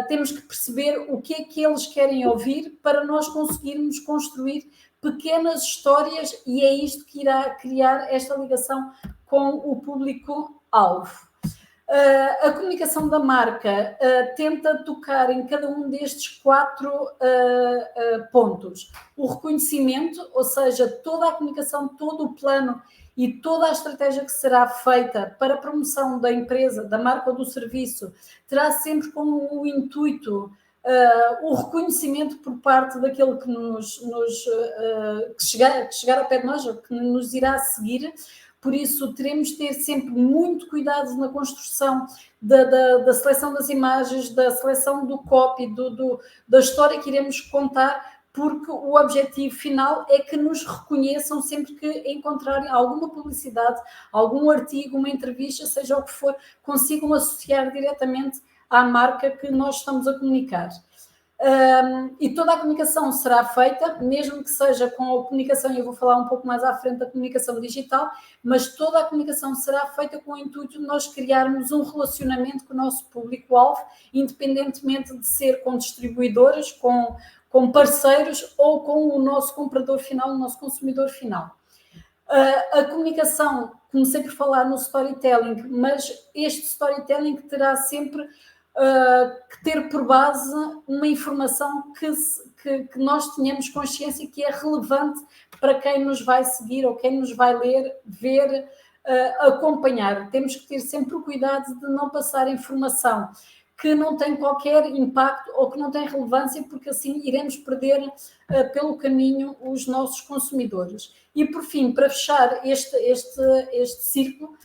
temos que perceber o que é que eles querem ouvir para nós conseguirmos construir pequenas histórias e é isto que irá criar esta ligação com o público-alvo. A comunicação da marca tenta tocar em cada um destes 4 pontos. O reconhecimento, ou seja, toda a comunicação, todo o plano e toda a estratégia que será feita para a promoção da empresa, da marca ou do serviço, terá sempre como o intuito o reconhecimento por parte daquele que que chegar ao pé de nós, ou que nos irá seguir. Por isso, teremos de ter sempre muito cuidado na construção da seleção das imagens, da seleção do copy, da história que iremos contar, porque o objetivo final é que nos reconheçam sempre que encontrarem alguma publicidade, algum artigo, uma entrevista, seja o que for, consigam associar diretamente à marca que nós estamos a comunicar. E toda a comunicação será feita, mesmo que seja com a comunicação, e eu vou falar um pouco mais à frente da comunicação digital, mas toda a comunicação será feita com o intuito de nós criarmos um relacionamento com o nosso público-alvo, independentemente de ser com distribuidores, com parceiros ou com o nosso comprador final, o nosso consumidor final. A comunicação, comecei por falar no storytelling, mas este storytelling terá sempre que ter por base uma informação que nós tenhamos consciência que é relevante para quem nos vai seguir ou quem nos vai ler, ver, acompanhar. Temos que ter sempre o cuidado de não passar informação que não tem qualquer impacto ou que não tem relevância, porque assim iremos perder pelo caminho os nossos consumidores. E por fim, para fechar este círculo,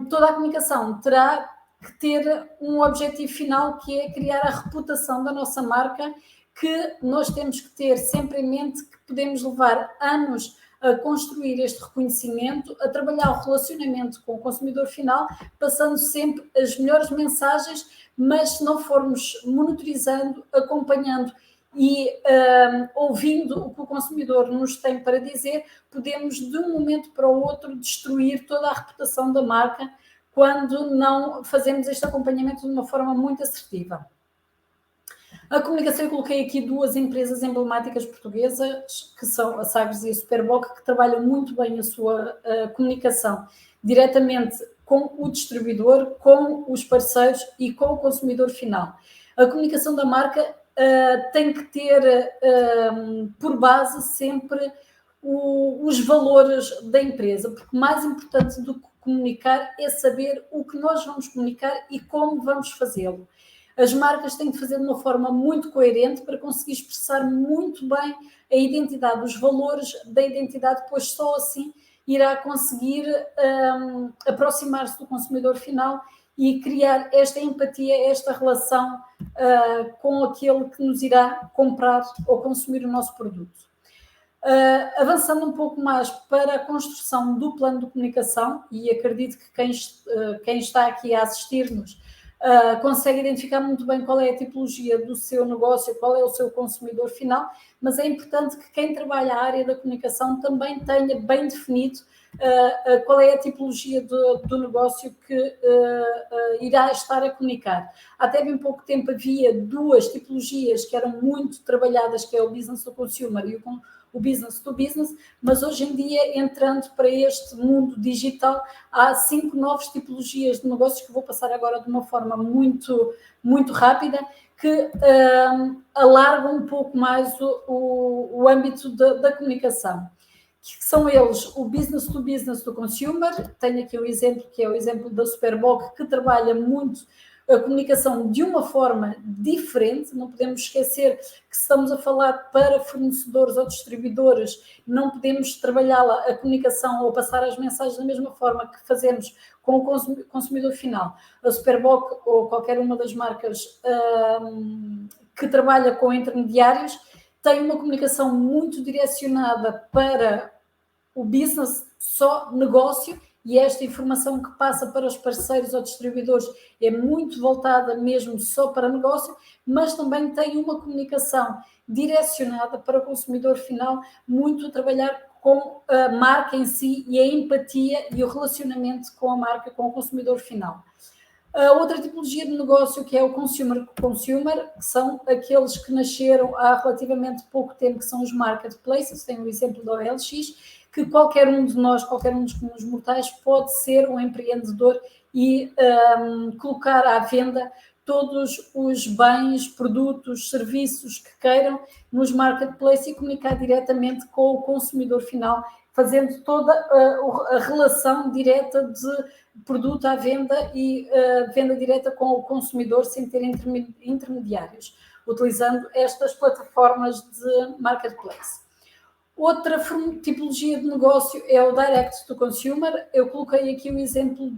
toda a comunicação terá que ter um objetivo final, que é criar a reputação da nossa marca, que nós temos que ter sempre em mente que podemos levar anos a construir este reconhecimento, a trabalhar o relacionamento com o consumidor final, passando sempre as melhores mensagens, mas se não formos monitorizando, acompanhando e ouvindo o que o consumidor nos tem para dizer, podemos de um momento para o outro destruir toda a reputação da marca quando não fazemos este acompanhamento de uma forma muito assertiva. A comunicação, eu coloquei aqui 2 empresas emblemáticas portuguesas, que são a Sagres e a Superboc, que trabalham muito bem a sua comunicação diretamente com o distribuidor, com os parceiros e com o consumidor final. A comunicação da marca tem que ter por base sempre os valores da empresa, porque mais importante do que comunicar é saber o que nós vamos comunicar e como vamos fazê-lo. As marcas têm de fazer de uma forma muito coerente para conseguir expressar muito bem a identidade, os valores da identidade, pois só assim irá conseguir aproximar-se do consumidor final e criar esta empatia, esta relação com aquele que nos irá comprar ou consumir o nosso produto. Avançando um pouco mais para a construção do plano de comunicação, e acredito que quem está aqui a assistir-nos consegue identificar muito bem qual é a tipologia do seu negócio, qual é o seu consumidor final, mas é importante que quem trabalha a área da comunicação também tenha bem definido qual é a tipologia do negócio que irá estar a comunicar. Até bem pouco tempo havia duas tipologias que eram muito trabalhadas, que é o business to consumer e o business to business, mas hoje em dia, entrando para este mundo digital, há 5 novas tipologias de negócios que vou passar agora de uma forma muito, muito rápida, que alargam um pouco mais o âmbito da comunicação. Que são eles o business to business do consumer. Tenho aqui um exemplo, que é o exemplo da Superboc, que trabalha muito a comunicação de uma forma diferente. Não podemos esquecer que, se estamos a falar para fornecedores ou distribuidores, não podemos trabalhá-la, a comunicação, ou passar as mensagens da mesma forma que fazemos com o consumidor final. A Superboc, ou qualquer uma das marcas que trabalha com intermediários, tem uma comunicação muito direcionada para o business, só negócio, e esta informação que passa para os parceiros ou distribuidores é muito voltada mesmo só para negócio, mas também tem uma comunicação direcionada para o consumidor final, muito a trabalhar com a marca em si e a empatia e o relacionamento com a marca, com o consumidor final. A outra tipologia de negócio, que é o consumer, que são aqueles que nasceram há relativamente pouco tempo, que são os marketplaces. Tem o exemplo da OLX, que qualquer um de nós, qualquer um dos comuns mortais, pode ser um empreendedor e colocar à venda todos os bens, produtos, serviços que queiram nos marketplaces e comunicar diretamente com o consumidor final, fazendo toda a relação direta de produto à venda e venda direta com o consumidor, sem ter intermediários, utilizando estas plataformas de marketplace. Outra tipologia de negócio é o direct to consumer. Eu coloquei aqui o exemplo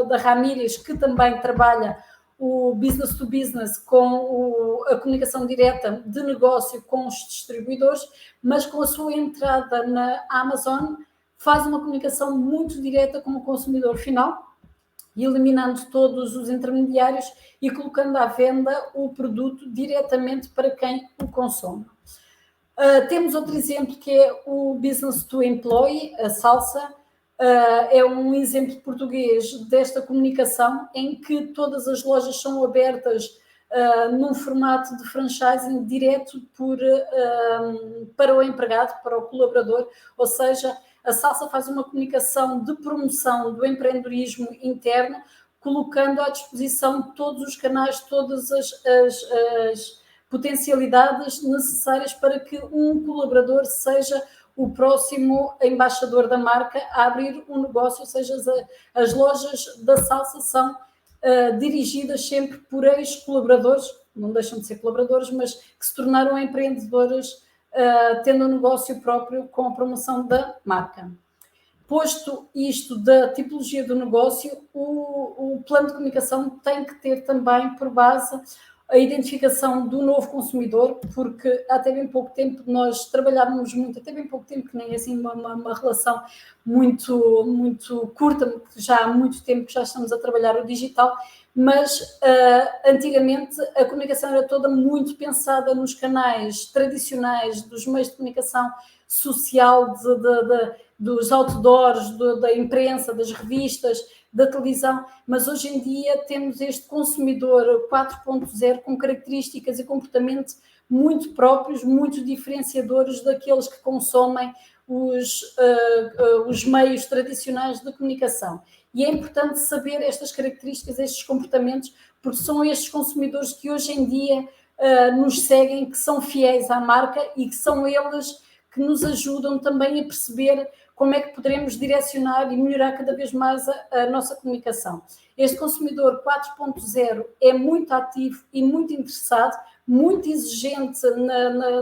da Ramírez, que também trabalha o business to business com a comunicação direta de negócio com os distribuidores, mas com a sua entrada na Amazon faz uma comunicação muito direta com o consumidor final, eliminando todos os intermediários e colocando à venda o produto diretamente para quem o consome. Temos outro exemplo, que é o business to employee, a Salsa. É um exemplo português desta comunicação, em que todas as lojas são abertas num formato de franchising direto para o empregado, para o colaborador, ou seja, a Salsa faz uma comunicação de promoção do empreendedorismo interno, colocando à disposição todos os canais, todas as potencialidades necessárias para que um colaborador seja o próximo embaixador da marca a abrir um negócio, ou seja, as lojas da Salsa são dirigidas sempre por ex-colaboradores, não deixam de ser colaboradores, mas que se tornaram empreendedores tendo um negócio próprio com a promoção da marca. Posto isto da tipologia do negócio, o plano de comunicação tem que ter também por base a identificação do novo consumidor, porque até bem pouco tempo nós trabalhávamos muito, até bem pouco tempo, que nem assim uma relação muito, muito curta, já há muito tempo que já estamos a trabalhar o digital, mas antigamente a comunicação era toda muito pensada nos canais tradicionais dos meios de comunicação social, dos outdoors, da imprensa, das revistas, da televisão, mas hoje em dia temos este consumidor 4.0 com características e comportamento muito próprios, muito diferenciadores daqueles que consomem os meios tradicionais de comunicação. E é importante saber estas características, estes comportamentos, porque são estes consumidores que hoje em dia nos seguem, que são fiéis à marca e que são eles que nos ajudam também a perceber como é que poderemos direcionar e melhorar cada vez mais a nossa comunicação. Este consumidor 4.0 é muito ativo e muito interessado, muito exigente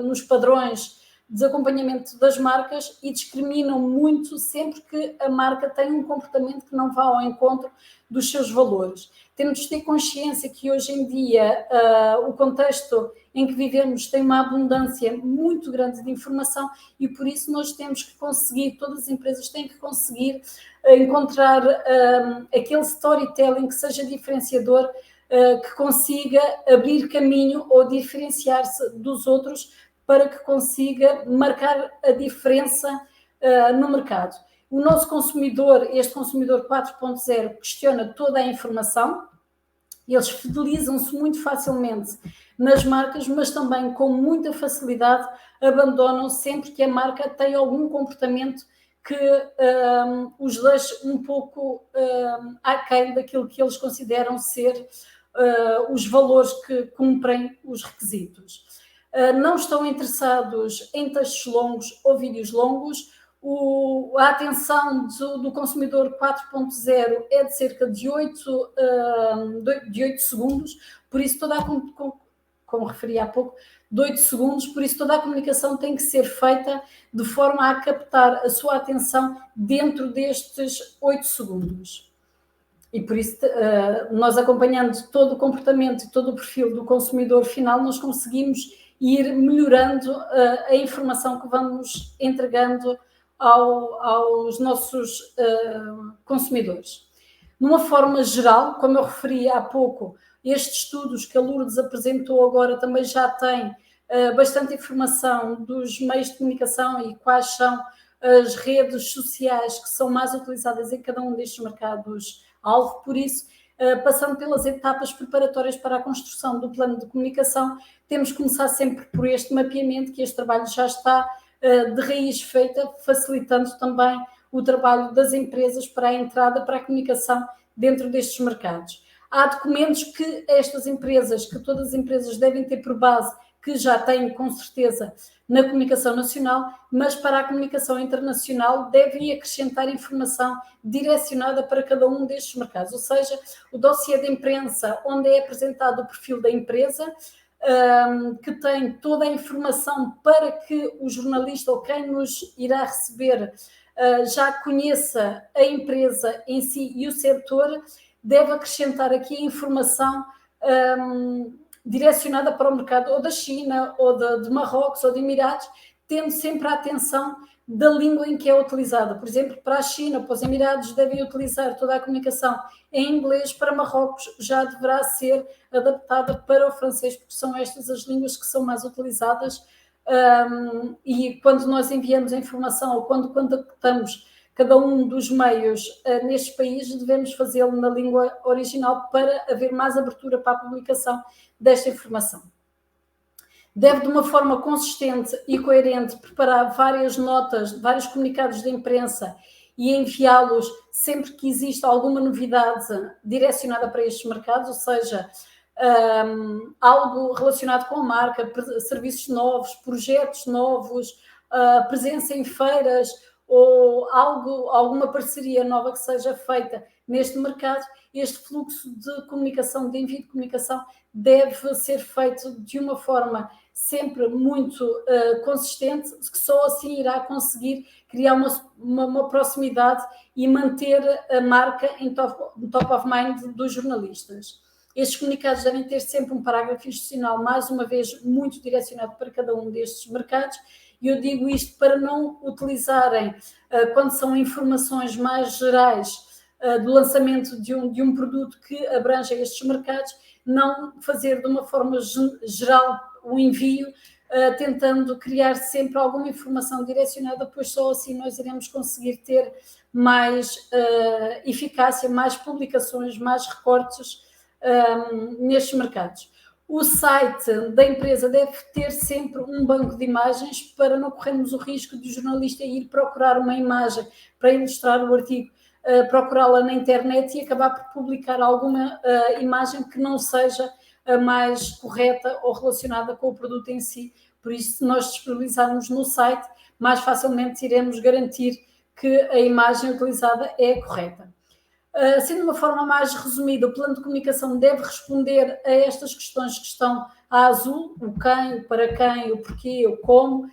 nos padrões de acompanhamento das marcas e discriminam muito sempre que a marca tem um comportamento que não vá ao encontro dos seus valores. Temos de ter consciência que hoje em dia o contexto em que vivemos tem uma abundância muito grande de informação e por isso nós temos que conseguir, todas as empresas têm que conseguir encontrar aquele storytelling que seja diferenciador, que consiga abrir caminho ou diferenciar-se dos outros para que consiga marcar a diferença no mercado. O nosso consumidor, este consumidor 4.0, questiona toda a informação, eles fidelizam-se muito facilmente nas marcas, mas também com muita facilidade abandonam sempre que a marca tem algum comportamento que os deixe um pouco aquém daquilo que eles consideram ser os valores que cumprem os requisitos. Não estão interessados em textos longos ou vídeos longos. A atenção do consumidor 4.0 é de cerca de 8 segundos, por isso como referi há pouco, de 8 segundos, por isso toda a comunicação tem que ser feita de forma a captar a sua atenção dentro destes 8 segundos. E por isso, nós acompanhando todo o comportamento e todo o perfil do consumidor final, nós conseguimos ir melhorando a informação que vamos entregando aos nossos consumidores. Numa forma geral, como eu referi há pouco, estes estudos que a Lourdes apresentou agora também já têm bastante informação dos meios de comunicação e quais são as redes sociais que são mais utilizadas em cada um destes mercados-alvo. Por isso, passando pelas etapas preparatórias para a construção do plano de comunicação, temos que começar sempre por este mapeamento, que este trabalho já está de raiz feita, facilitando também o trabalho das empresas para a entrada, para a comunicação dentro destes mercados. Há documentos que todas as empresas devem ter por base, que já têm com certeza na comunicação nacional, mas para a comunicação internacional devem acrescentar informação direcionada para cada um destes mercados, ou seja, o dossiê de imprensa onde é apresentado o perfil da empresa, que tem toda a informação para que o jornalista ou quem nos irá receber já conheça a empresa em si e o setor, deve acrescentar aqui a informação direcionada para o mercado ou da China, ou de Marrocos, ou de Emirados, tendo sempre a atenção da língua em que é utilizada. Por exemplo, para a China, para os Emirados, devem utilizar toda a comunicação em inglês, para Marrocos já deverá ser adaptada para o francês, porque são estas as línguas que são mais utilizadas, e quando nós enviamos a informação ou quando contactamos cada um dos meios nestes países, devemos fazê-lo na língua original para haver mais abertura para a publicação desta informação. Deve, de uma forma consistente e coerente, preparar várias notas, vários comunicados de imprensa e enviá-los sempre que exista alguma novidade direcionada para estes mercados, ou seja, algo relacionado com a marca, serviços novos, projetos novos, presença em feiras, ou alguma parceria nova que seja feita neste mercado. Este fluxo de comunicação, de envio de comunicação, deve ser feito de uma forma sempre muito consistente, que só assim irá conseguir criar uma proximidade e manter a marca em top of mind dos jornalistas. Estes comunicados devem ter sempre um parágrafo institucional, mais uma vez, muito direcionado para cada um destes mercados. E eu digo isto para não utilizarem, quando são informações mais gerais do lançamento de um produto que abrange estes mercados, não fazer de uma forma geral o envio, tentando criar sempre alguma informação direcionada, pois só assim nós iremos conseguir ter mais eficácia, mais publicações, mais recortes nestes mercados. O site da empresa deve ter sempre um banco de imagens para não corrermos o risco de o jornalista ir procurar uma imagem para ilustrar o artigo, procurá-la na internet e acabar por publicar alguma imagem que não seja a mais correta ou relacionada com o produto em si. Por isso, se nós disponibilizarmos no site, mais facilmente iremos garantir que a imagem utilizada é correta. Sendo de uma forma mais resumida, o plano de comunicação deve responder a estas questões que estão a azul: o quem, o para quem, o porquê, o como,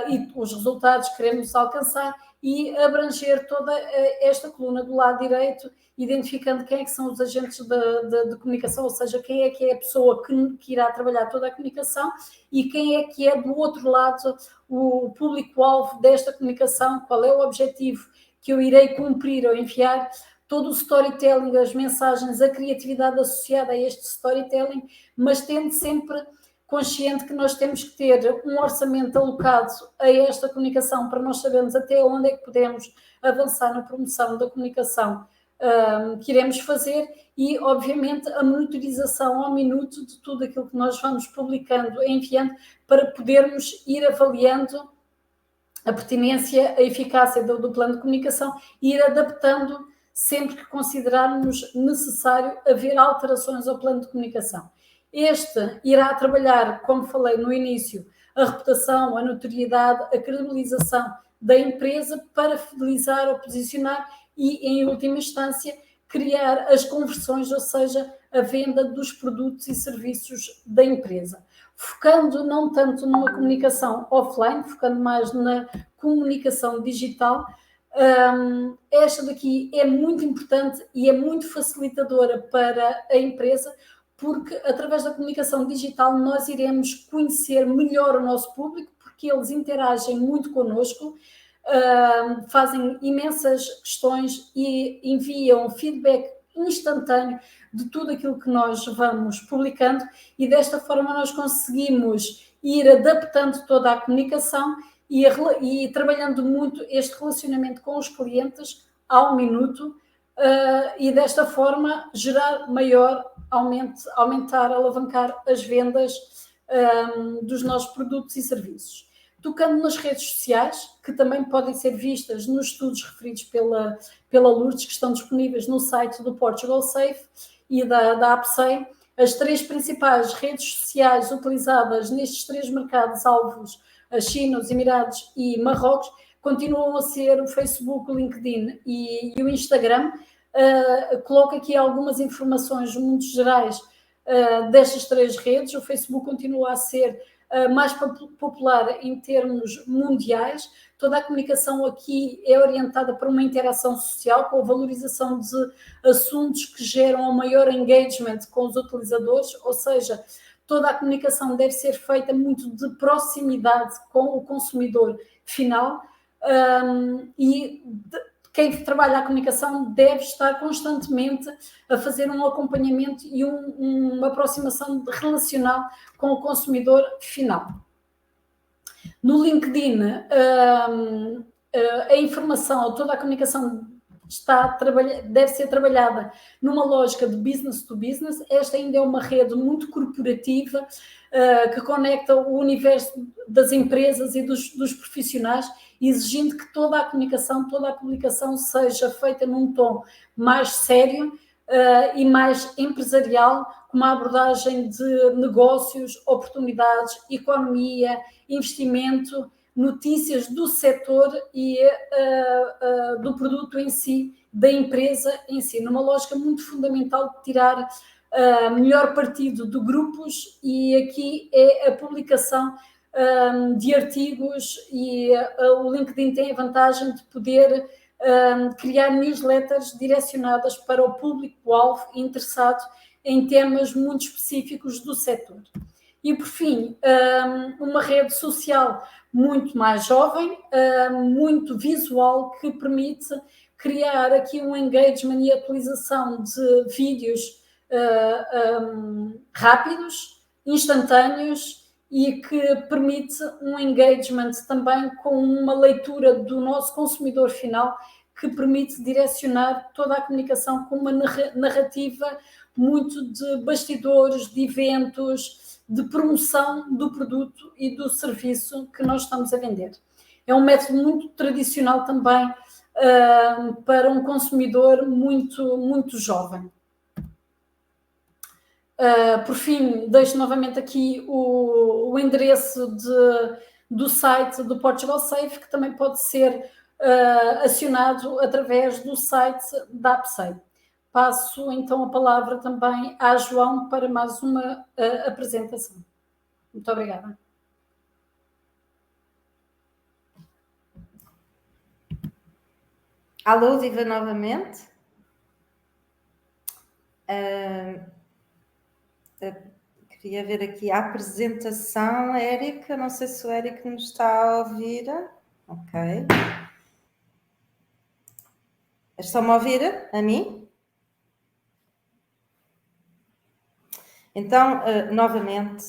e os resultados que queremos alcançar, e abranger toda esta coluna do lado direito, identificando quem é que são os agentes de comunicação, ou seja, quem é que é a pessoa que irá trabalhar toda a comunicação e quem é que é do outro lado o público-alvo desta comunicação, qual é o objetivo que eu irei cumprir ou enviar. Todo o storytelling, as mensagens, a criatividade associada a este storytelling, mas tendo sempre consciente que nós temos que ter um orçamento alocado a esta comunicação para nós sabermos até onde é que podemos avançar na promoção da comunicação que iremos fazer, e obviamente a monitorização ao minuto de tudo aquilo que nós vamos publicando, enviando, para podermos ir avaliando a pertinência, a eficácia do plano de comunicação e ir adaptando sempre que considerarmos necessário haver alterações ao plano de comunicação. Este irá trabalhar, como falei no início, a reputação, a notoriedade, a credibilização da empresa para fidelizar ou posicionar e, em última instância, criar as conversões, ou seja, a venda dos produtos e serviços da empresa. Focando não tanto numa comunicação offline, focando mais na comunicação digital. Esta daqui é muito importante e é muito facilitadora para a empresa, porque através da comunicação digital nós iremos conhecer melhor o nosso público, porque eles interagem muito connosco, fazem imensas questões e enviam feedback instantâneo de tudo aquilo que nós vamos publicando, e desta forma nós conseguimos ir adaptando toda a comunicação e trabalhando muito este relacionamento com os clientes ao minuto, e desta forma gerar maior aumentar, alavancar as vendas dos nossos produtos e serviços. Tocando nas redes sociais, que também podem ser vistas nos estudos referidos pela Lourdes, que estão disponíveis no site do Portugal Safe e da AppSay, as 3 principais redes sociais utilizadas nestes 3 mercados-alvos, a China, os Emirados e Marrocos, continuam a ser o Facebook, o LinkedIn e o Instagram. Coloco aqui algumas informações muito gerais destas 3 redes. O Facebook continua a ser mais popular em termos mundiais. Toda a comunicação aqui é orientada para uma interação social, com a valorização de assuntos que geram um maior engagement com os utilizadores, ou seja, toda a comunicação deve ser feita muito de proximidade com o consumidor final, e quem trabalha a comunicação deve estar constantemente a fazer um acompanhamento e uma aproximação relacional com o consumidor final. No LinkedIn, a informação, toda a comunicação deve ser trabalhada numa lógica de business to business. Esta ainda é uma rede muito corporativa, que conecta o universo das empresas e dos profissionais, exigindo que toda a comunicação, toda a publicação seja feita num tom mais sério e mais empresarial, com uma abordagem de negócios, oportunidades, economia, investimento, notícias do setor e do produto em si, da empresa em si, numa lógica muito fundamental de tirar melhor partido de grupos, e aqui é a publicação de artigos, e o LinkedIn tem a vantagem de poder criar newsletters direcionadas para o público-alvo interessado em temas muito específicos do setor. E, por fim, uma rede social muito mais jovem, muito visual, que permite criar aqui um engagement e atualização de vídeos rápidos, instantâneos, e que permite um engagement também com uma leitura do nosso consumidor final, que permite direcionar toda a comunicação com uma narrativa muito de bastidores, de eventos, de promoção do produto e do serviço que nós estamos a vender. É um método muito tradicional também para um consumidor muito, muito jovem. Por fim, deixo novamente aqui o endereço do site do Portugal Safe, que também pode ser acionado através do site da APSEI. Passo então a palavra também a João para mais uma apresentação. Muito obrigada. Alô, Diva, novamente. Queria ver aqui a apresentação, Érica. Não sei se o Érico nos está a ouvir. Ok. Estão-me a ouvir? A mim? Então, novamente,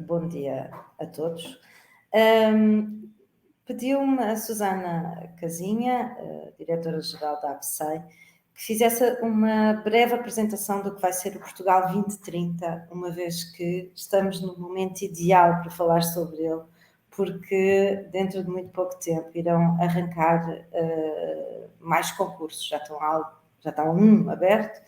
bom dia a todos. Pediu-me a Susana Casinha, diretora-geral da APSEI, que fizesse uma breve apresentação do que vai ser o Portugal 2030, uma vez que estamos no momento ideal para falar sobre ele, porque dentro de muito pouco tempo irão arrancar mais concursos, já está um aberto,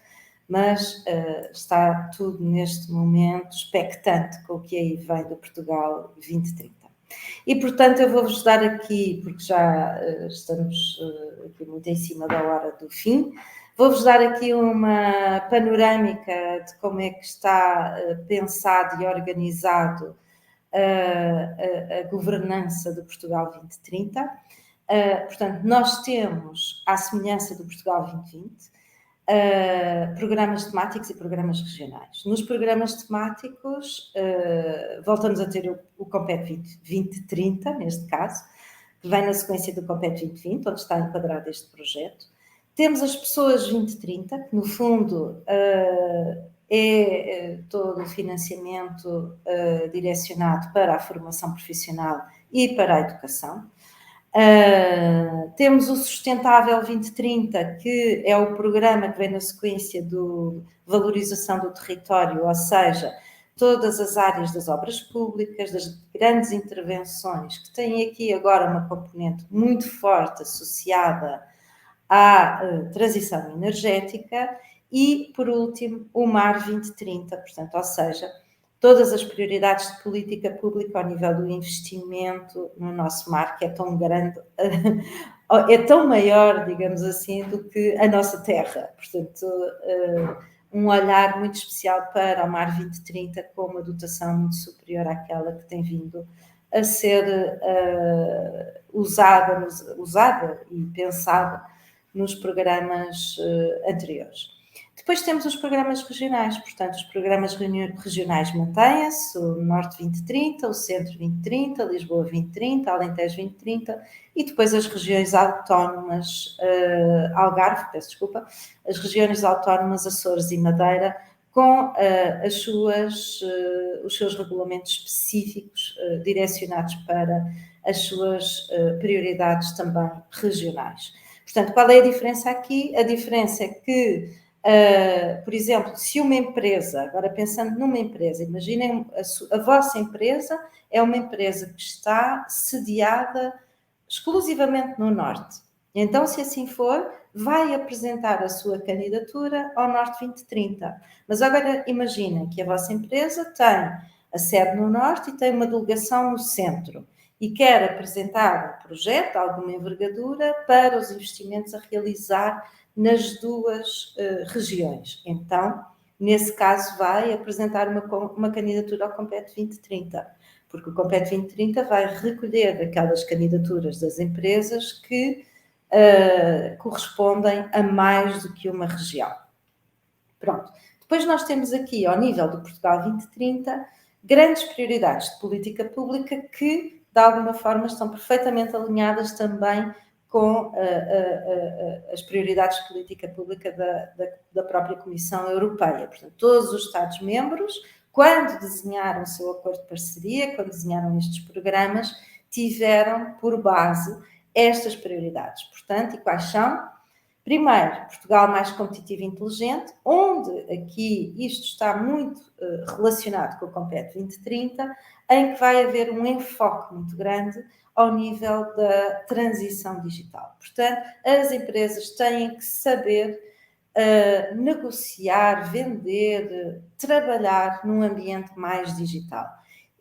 mas está tudo neste momento expectante com o que aí vem do Portugal 2030. E, portanto, eu vou-vos dar aqui, porque já estamos aqui muito em cima da hora do fim, vou-vos dar aqui uma panorâmica de como é que está pensado e organizado a governança do Portugal 2030. Portanto, nós temos, à semelhança do Portugal 2020, programas temáticos e programas regionais. Nos programas temáticos, voltamos a ter o Compet 2030, neste caso, que vem na sequência do Compet 2020, onde está enquadrado este projeto. Temos as Pessoas 2030, que no fundo é todo o financiamento direcionado para a formação profissional e para a educação. Temos o Sustentável 2030, que é o programa que vem na sequência do valorização do território, ou seja, todas as áreas das obras públicas, das grandes intervenções, que têm aqui agora uma componente muito forte associada à transição energética, e, por último, o MAR 2030, portanto, ou seja, todas as prioridades de política pública ao nível do investimento no nosso mar, que é tão grande, é tão maior, digamos assim, do que a nossa terra. Portanto, um olhar muito especial para o MAR 2030, com uma dotação muito superior àquela que tem vindo a ser usada e pensada nos programas anteriores. Depois temos os programas regionais, portanto, os programas regionais mantêm-se, o Norte 2030, o Centro 2030, Lisboa 2030, Alentejo 2030, e depois as regiões autónomas, Algarve, peço desculpa, as regiões autónomas Açores e Madeira, com os seus regulamentos específicos direcionados para as suas prioridades também regionais. Portanto, qual é a diferença aqui? A diferença é que, por exemplo, se uma empresa, agora pensando numa empresa, imaginem a vossa empresa é uma empresa que está sediada exclusivamente no Norte. Então, se assim for, vai apresentar a sua candidatura ao Norte 2030. Mas agora imaginem que a vossa empresa tem a sede no Norte e tem uma delegação no Centro e quer apresentar um projeto de alguma envergadura para os investimentos a realizar nas duas regiões. Então, nesse caso, vai apresentar uma candidatura ao Compet 2030, porque o Compet 2030 vai recolher aquelas candidaturas das empresas que correspondem a mais do que uma região. Pronto. Depois nós temos aqui, ao nível do Portugal 2030, grandes prioridades de política pública que, de alguma forma, estão perfeitamente alinhadas também com as prioridades de política pública da própria Comissão Europeia. Portanto, todos os Estados-membros, quando desenharam o seu acordo de parceria, quando desenharam estes programas, tiveram por base estas prioridades. Portanto, e quais são? Primeiro, Portugal mais competitivo e inteligente, onde aqui isto está muito relacionado com o Compet 2030, em que vai haver um enfoque muito grande ao nível da transição digital. Portanto, as empresas têm que saber negociar, vender, trabalhar num ambiente mais digital.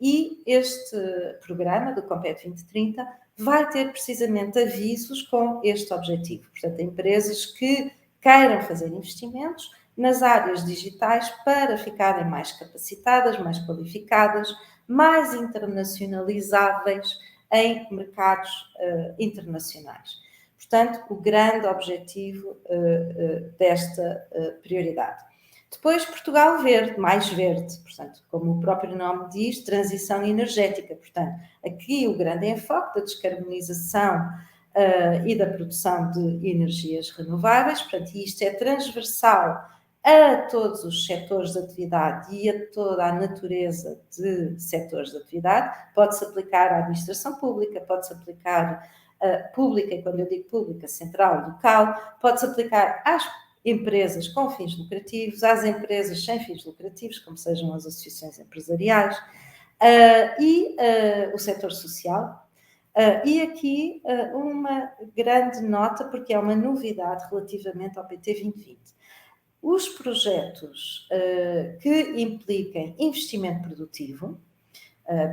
E este programa do Compet 2030 vai ter precisamente avisos com este objetivo. Portanto, empresas que queiram fazer investimentos nas áreas digitais para ficarem mais capacitadas, mais qualificadas, mais internacionalizáveis em mercados internacionais. Portanto, o grande objetivo desta prioridade. Depois, Portugal Verde, mais verde, portanto, como o próprio nome diz, transição energética. Portanto, aqui o grande enfoque da descarbonização e da produção de energias renováveis, portanto, isto é transversal a todos os setores de atividade e a toda a natureza de setores de atividade. Pode-se aplicar à administração pública, pode-se aplicar pública, e quando eu digo pública, central, local, pode-se aplicar às empresas com fins lucrativos, às empresas sem fins lucrativos, como sejam as associações empresariais, e o setor social. E aqui uma grande nota, porque é uma novidade relativamente ao PT 2020. Os projetos que impliquem investimento produtivo,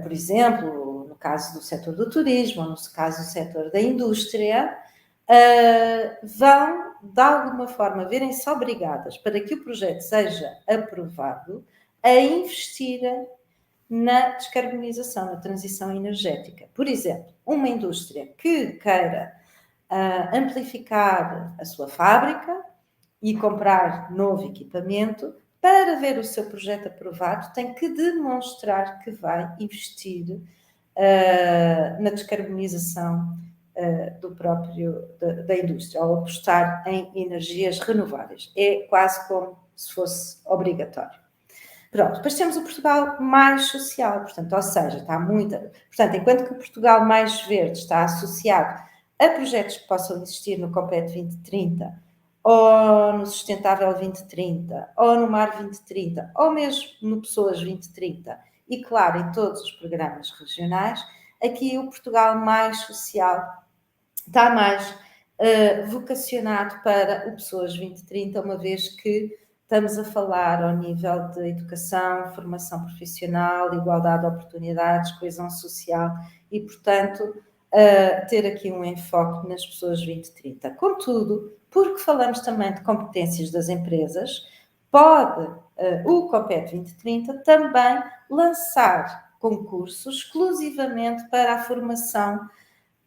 por exemplo, no caso do setor do turismo, ou no caso do setor da indústria, vão, de alguma forma, verem-se obrigadas, para que o projeto seja aprovado, a investir na descarbonização, na transição energética. Por exemplo, uma indústria que queira amplificar a sua fábrica e comprar novo equipamento, para ver o seu projeto aprovado, tem que demonstrar que vai investir na descarbonização da indústria, ao apostar em energias renováveis. É quase como se fosse obrigatório. Pronto, depois temos o Portugal mais social, portanto, ou seja, está muita... Portanto, enquanto que o Portugal mais verde está associado a projetos que possam existir no Compete 2030, ou no Sustentável 2030, ou no Mar 2030, ou mesmo no Pessoas 2030, e claro, em todos os programas regionais, aqui o Portugal mais social está mais vocacionado para o Pessoas 2030, uma vez que estamos a falar ao nível de educação, formação profissional, igualdade de oportunidades, coesão social e, portanto, ter aqui um enfoque nas Pessoas 2030. Contudo, porque falamos também de competências das empresas, pode o Compete 2030 também lançar concursos exclusivamente para a formação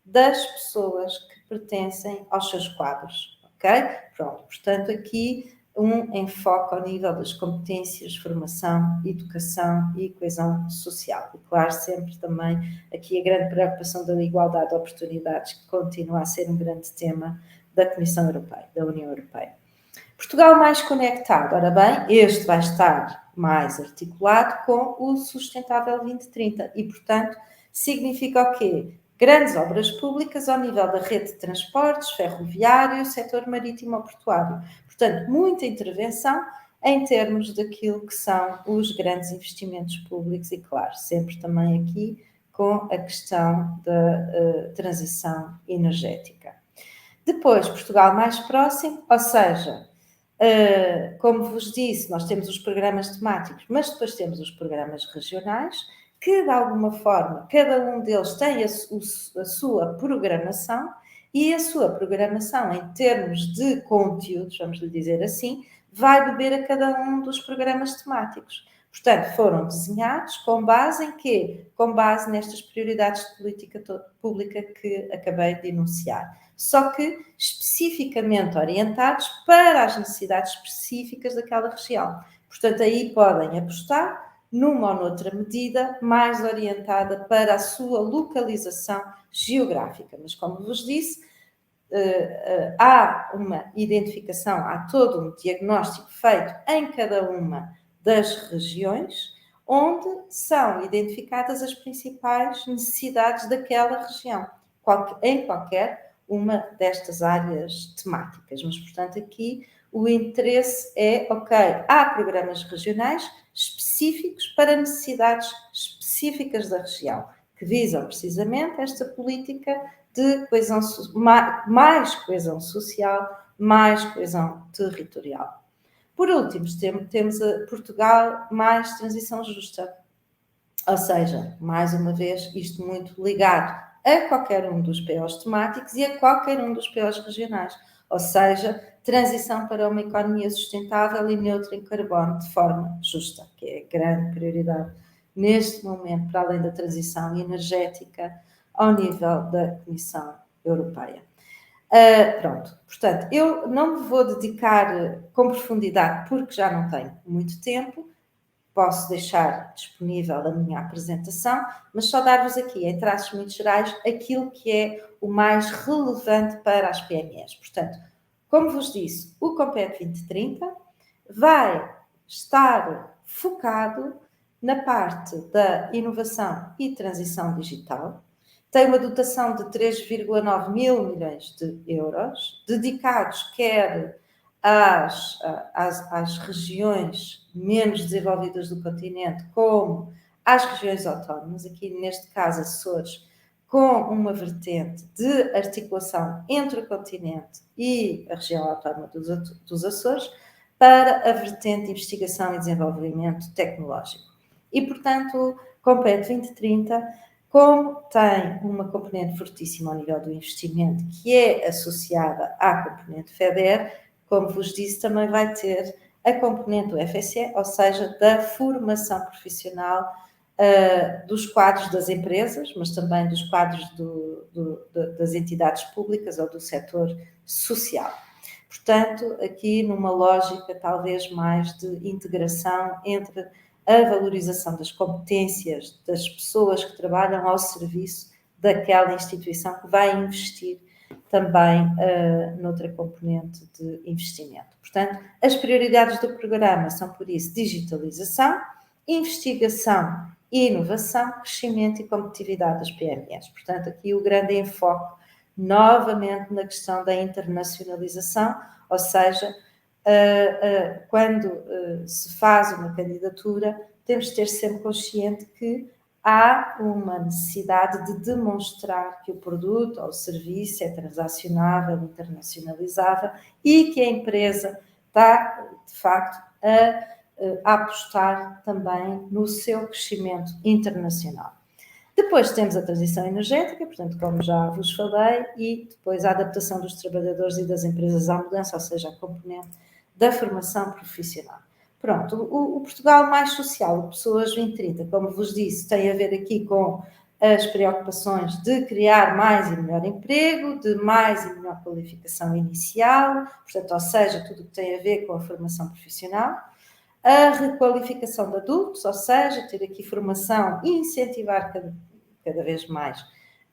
das pessoas que pertencem aos seus quadros, ok? Pronto, portanto, aqui um enfoque ao nível das competências, formação, educação e coesão social. E claro, sempre também aqui a grande preocupação da igualdade de oportunidades, que continua a ser um grande tema da Comissão Europeia, da União Europeia. Portugal mais conectado. Ora bem, este vai estar mais articulado com o Sustentável 2030 e, portanto, significa o quê? Grandes obras públicas ao nível da rede de transportes, ferroviário, setor marítimo ou portuário. Portanto, muita intervenção em termos daquilo que são os grandes investimentos públicos e, claro, sempre também aqui com a questão da transição energética. Depois, Portugal mais próximo, ou seja, como vos disse, nós temos os programas temáticos, mas depois temos os programas regionais, que de alguma forma, cada um deles tem a sua programação, e a sua programação em termos de conteúdos, vamos lhe dizer assim, vai beber a cada um dos programas temáticos. Portanto, foram desenhados com base em quê? Com base nestas prioridades de política pública que acabei de enunciar. Só que especificamente orientados para as necessidades específicas daquela região. Portanto, aí podem apostar numa ou noutra medida mais orientada para a sua localização geográfica. Mas, como vos disse, há uma identificação, há todo um diagnóstico feito em cada uma das regiões, onde são identificadas as principais necessidades daquela região, em qualquer uma destas áreas temáticas. Mas, portanto, aqui o interesse é, ok, há programas regionais específicos para necessidades específicas da região, que visam precisamente esta política de coesão, mais coesão social, mais coesão territorial. Por último, temos a Portugal mais transição justa, ou seja, mais uma vez, isto muito ligado a qualquer um dos POs temáticos e a qualquer um dos POs regionais, ou seja, transição para uma economia sustentável e neutra em carbono de forma justa, que é a grande prioridade neste momento, para além da transição energética ao nível da Comissão Europeia. Pronto, portanto, eu não me vou dedicar com profundidade porque já não tenho muito tempo, posso deixar disponível a minha apresentação, mas só dar-vos aqui, em traços muito gerais, aquilo que é o mais relevante para as PMEs. Portanto, como vos disse, o Compete 2030 vai estar focado na parte da inovação e transição digital. Tem uma dotação de 3,9 mil milhões de euros, dedicados quer às regiões menos desenvolvidas do continente, como às regiões autónomas, aqui neste caso Açores, com uma vertente de articulação entre o continente e a região autónoma dos Açores, para a vertente de investigação e desenvolvimento tecnológico. E, portanto, Compete 2030, como tem uma componente fortíssima ao nível do investimento, que é associada à componente FEDER, como vos disse, também vai ter a componente do FSE, ou seja, da formação profissional dos quadros das empresas, mas também dos quadros das entidades públicas ou do setor social. Portanto, aqui numa lógica talvez mais de integração entre a valorização das competências das pessoas que trabalham ao serviço daquela instituição que vai investir também noutra componente de investimento. Portanto, as prioridades do programa são, por isso, digitalização, investigação e inovação, crescimento e competitividade das PMEs. Portanto, aqui o grande enfoque novamente na questão da internacionalização, ou seja, quando se faz uma candidatura, temos de ter sempre consciente que há uma necessidade de demonstrar que o produto ou o serviço é transacionável, internacionalizável e que a empresa está, de facto, a apostar também no seu crescimento internacional. Depois temos a transição energética, portanto, como já vos falei, e depois a adaptação dos trabalhadores e das empresas à mudança, ou seja, a componente da formação profissional. Pronto, o Portugal mais social, o Pessoas 2030, como vos disse, tem a ver aqui com as preocupações de criar mais e melhor emprego, de mais e melhor qualificação inicial, portanto, ou seja, tudo o que tem a ver com a formação profissional, a requalificação de adultos, ou seja, ter aqui formação e incentivar cada vez mais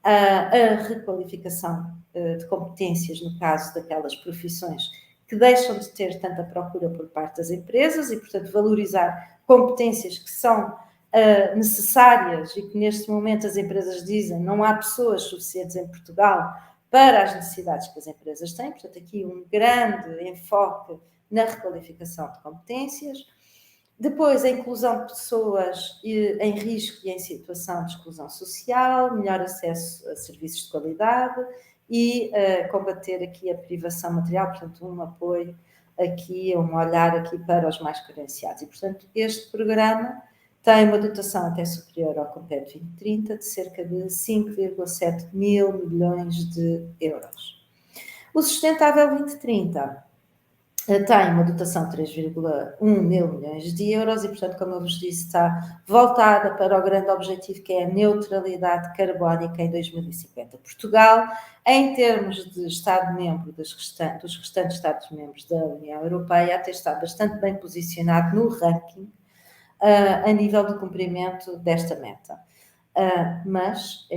a requalificação de competências, no caso daquelas profissões que deixam de ter tanta procura por parte das empresas e, portanto, valorizar competências que são necessárias e que neste momento as empresas dizem não há pessoas suficientes em Portugal para as necessidades que as empresas têm. Portanto, aqui um grande enfoque na requalificação de competências. Depois, a inclusão de pessoas em risco e em situação de exclusão social, melhor acesso a serviços de qualidade e combater aqui a privação material, portanto, um apoio aqui, um olhar aqui para os mais carenciados. E, portanto, este programa tem uma dotação até superior ao Compete 2030 de cerca de 5,7 mil milhões de euros. O Sustentável 2030 tem uma dotação de 3,1 mil milhões de euros e, portanto, como eu vos disse, está voltada para o grande objetivo que é a neutralidade carbónica em 2050. Portugal, em termos de Estado-membro dos restantes Estados-membros da União Europeia, até está bastante bem posicionado no ranking a nível do cumprimento desta meta. Mas,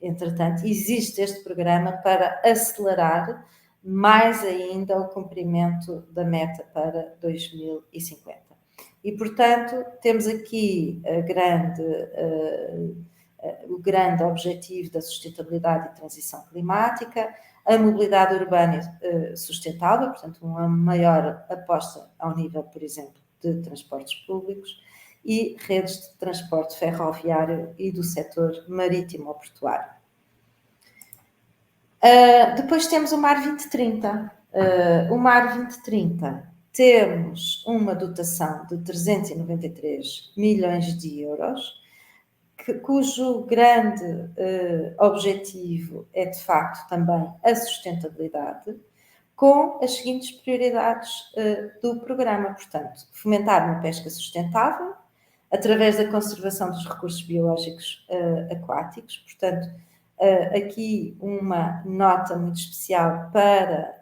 entretanto, existe este programa para acelerar mais ainda o cumprimento da meta para 2050. E, portanto, temos aqui o grande objetivo da sustentabilidade e transição climática, a mobilidade urbana sustentável, portanto, uma maior aposta ao nível, por exemplo, de transportes públicos e redes de transporte ferroviário e do setor marítimo ou portuário. Depois temos o MAR 2030. O MAR 2030 temos uma dotação de 393 milhões de euros cujo grande objetivo é, de facto, também a sustentabilidade, com as seguintes prioridades do programa. Portanto, fomentar uma pesca sustentável, através da conservação dos recursos biológicos aquáticos. Portanto, aqui uma nota muito especial para,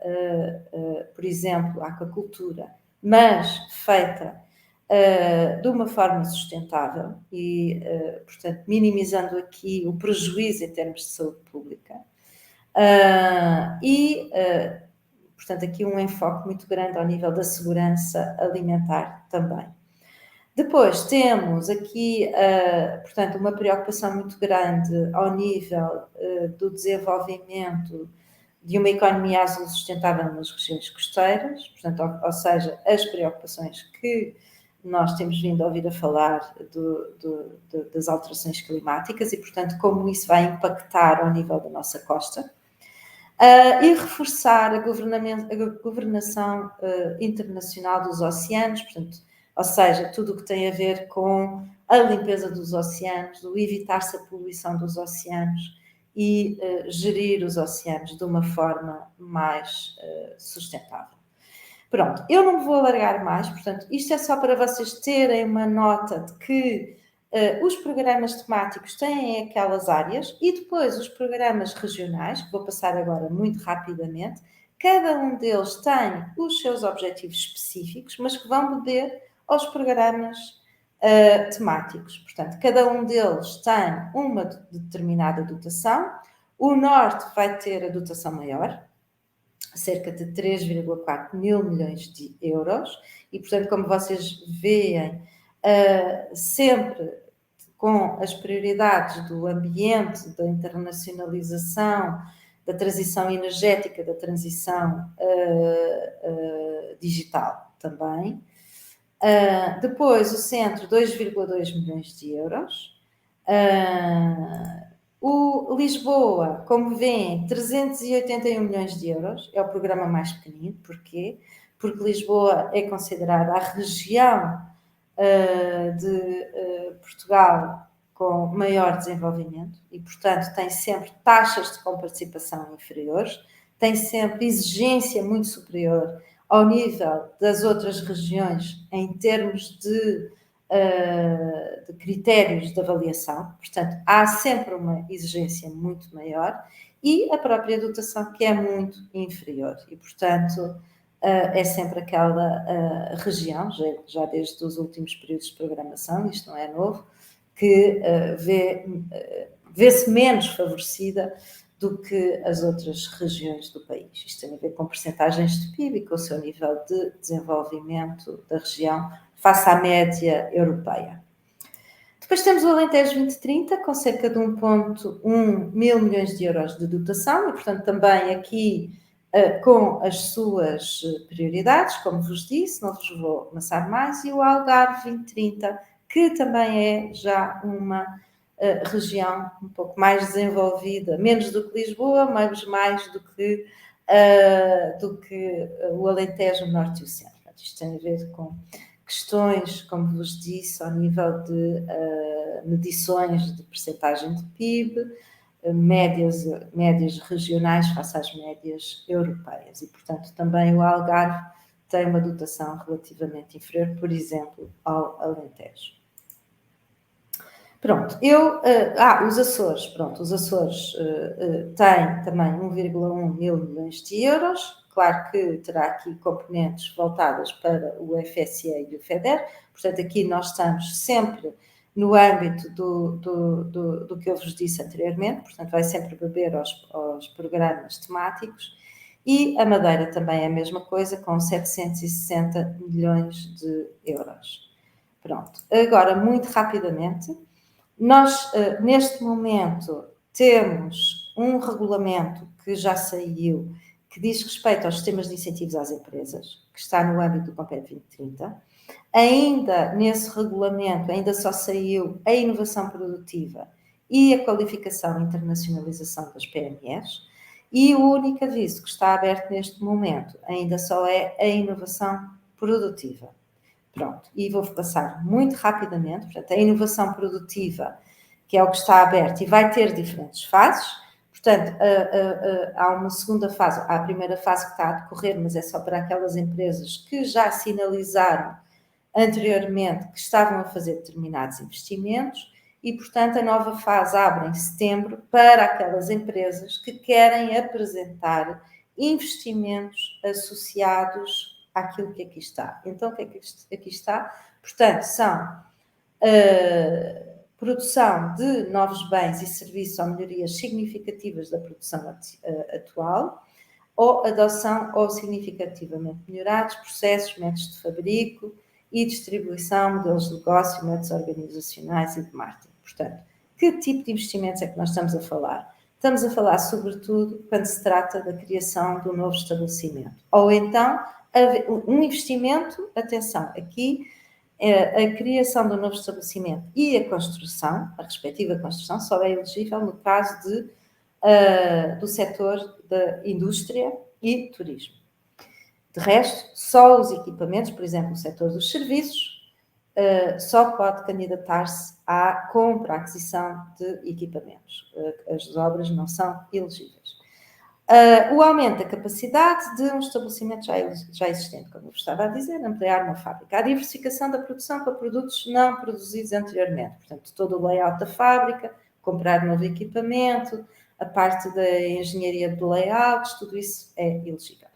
por exemplo, a aquacultura, mas feita de uma forma sustentável e, portanto, minimizando aqui o prejuízo em termos de saúde pública. Portanto, aqui um enfoque muito grande ao nível da segurança alimentar também. Depois temos aqui, portanto, uma preocupação muito grande ao nível do desenvolvimento de uma economia azul sustentável nas regiões costeiras, portanto, ou seja, as preocupações que nós temos vindo a ouvir a falar das alterações climáticas e, portanto, como isso vai impactar ao nível da nossa costa. E reforçar a governação internacional dos oceanos, portanto, ou seja, tudo o que tem a ver com a limpeza dos oceanos, o evitar-se a poluição dos oceanos e gerir os oceanos de uma forma mais sustentável. Pronto, eu não me vou alargar mais, portanto, isto é só para vocês terem uma nota de que os programas temáticos têm aquelas áreas e depois os programas regionais, que vou passar agora muito rapidamente, cada um deles tem os seus objetivos específicos, mas que vão beber aos programas temáticos. Portanto, cada um deles tem uma determinada dotação. O Norte vai ter a dotação maior, cerca de 3,4 mil milhões de euros, e, portanto, como vocês veem, sempre com as prioridades do ambiente, da internacionalização, da transição energética, da transição digital também. Depois, o Centro, 2,2 milhões de euros. O Lisboa, como veem, 381 milhões de euros, é o programa mais pequenino. Porquê? Porque Lisboa é considerada a região de Portugal com maior desenvolvimento e, portanto, tem sempre taxas de comparticipação inferiores, tem sempre exigência muito superior ao nível das outras regiões em termos de critérios de avaliação, portanto, há sempre uma exigência muito maior e a própria dotação que é muito inferior e, portanto, é sempre aquela região, já desde os últimos períodos de programação, isto não é novo, que vê-se menos favorecida do que as outras regiões do país. Isto tem a ver com percentagens de PIB e com o seu nível de desenvolvimento da região face à média europeia. Depois temos o Alentejo 2030, com cerca de 1,1 mil milhões de euros de dotação e, portanto, também aqui com as suas prioridades, como vos disse, não vos vou amassar mais, e o Algarve 2030, que também é já uma região um pouco mais desenvolvida, menos do que Lisboa, mas mais do que o Alentejo, o Norte e o Centro. Isto tem a ver com questões, como vos disse, ao nível de medições de percentagem de PIB, médias regionais face às médias europeias. E, portanto, também o Algarve tem uma dotação relativamente inferior, por exemplo, ao Alentejo. Pronto, os Açores. Pronto, os Açores têm também 1,1 mil milhões de euros. Claro que terá aqui componentes voltadas para o FSE e o FEDER. Portanto, aqui nós estamos sempre no âmbito do que eu vos disse anteriormente. Portanto, vai sempre beber aos programas temáticos. E a Madeira também é a mesma coisa, com 760 milhões de euros. Pronto, agora, muito rapidamente, nós, neste momento, temos um regulamento que já saiu, que diz respeito aos sistemas de incentivos às empresas, que está no âmbito do COMPET 2030. Ainda nesse regulamento, ainda só saiu a inovação produtiva e a qualificação e internacionalização das PMEs, e o único aviso que está aberto neste momento ainda só é a inovação produtiva. Pronto, e vou passar muito rapidamente. Portanto, a inovação produtiva que é o que está aberto e vai ter diferentes fases. Portanto, há uma segunda fase, há a primeira fase que está a decorrer, mas é só para aquelas empresas que já sinalizaram anteriormente que estavam a fazer determinados investimentos e, portanto, a nova fase abre em setembro para aquelas empresas que querem apresentar investimentos associados àquilo que aqui está. Então, o que é que aqui está? Portanto, são produção de novos bens e serviços ou melhorias significativas da produção atual, ou adoção ou significativamente melhorados processos, métodos de fabrico e distribuição, modelos de negócio, métodos organizacionais e de marketing. Portanto, que tipo de investimentos é que nós estamos a falar? Estamos a falar, sobretudo, quando se trata da criação de um novo estabelecimento. Ou então, um investimento, atenção, aqui, a criação do novo estabelecimento e a construção, a respectiva construção, só é elegível no caso do setor da indústria e turismo. De resto, só os equipamentos, por exemplo, o setor dos serviços, só pode candidatar-se à compra, à aquisição de equipamentos. As obras não são elegíveis. O aumento da capacidade de um estabelecimento já existente, como eu estava a dizer, ampliar uma fábrica. A diversificação da produção para produtos não produzidos anteriormente. Portanto, todo o layout da fábrica, comprar novo equipamento, a parte da engenharia de layouts, tudo isso é elegível.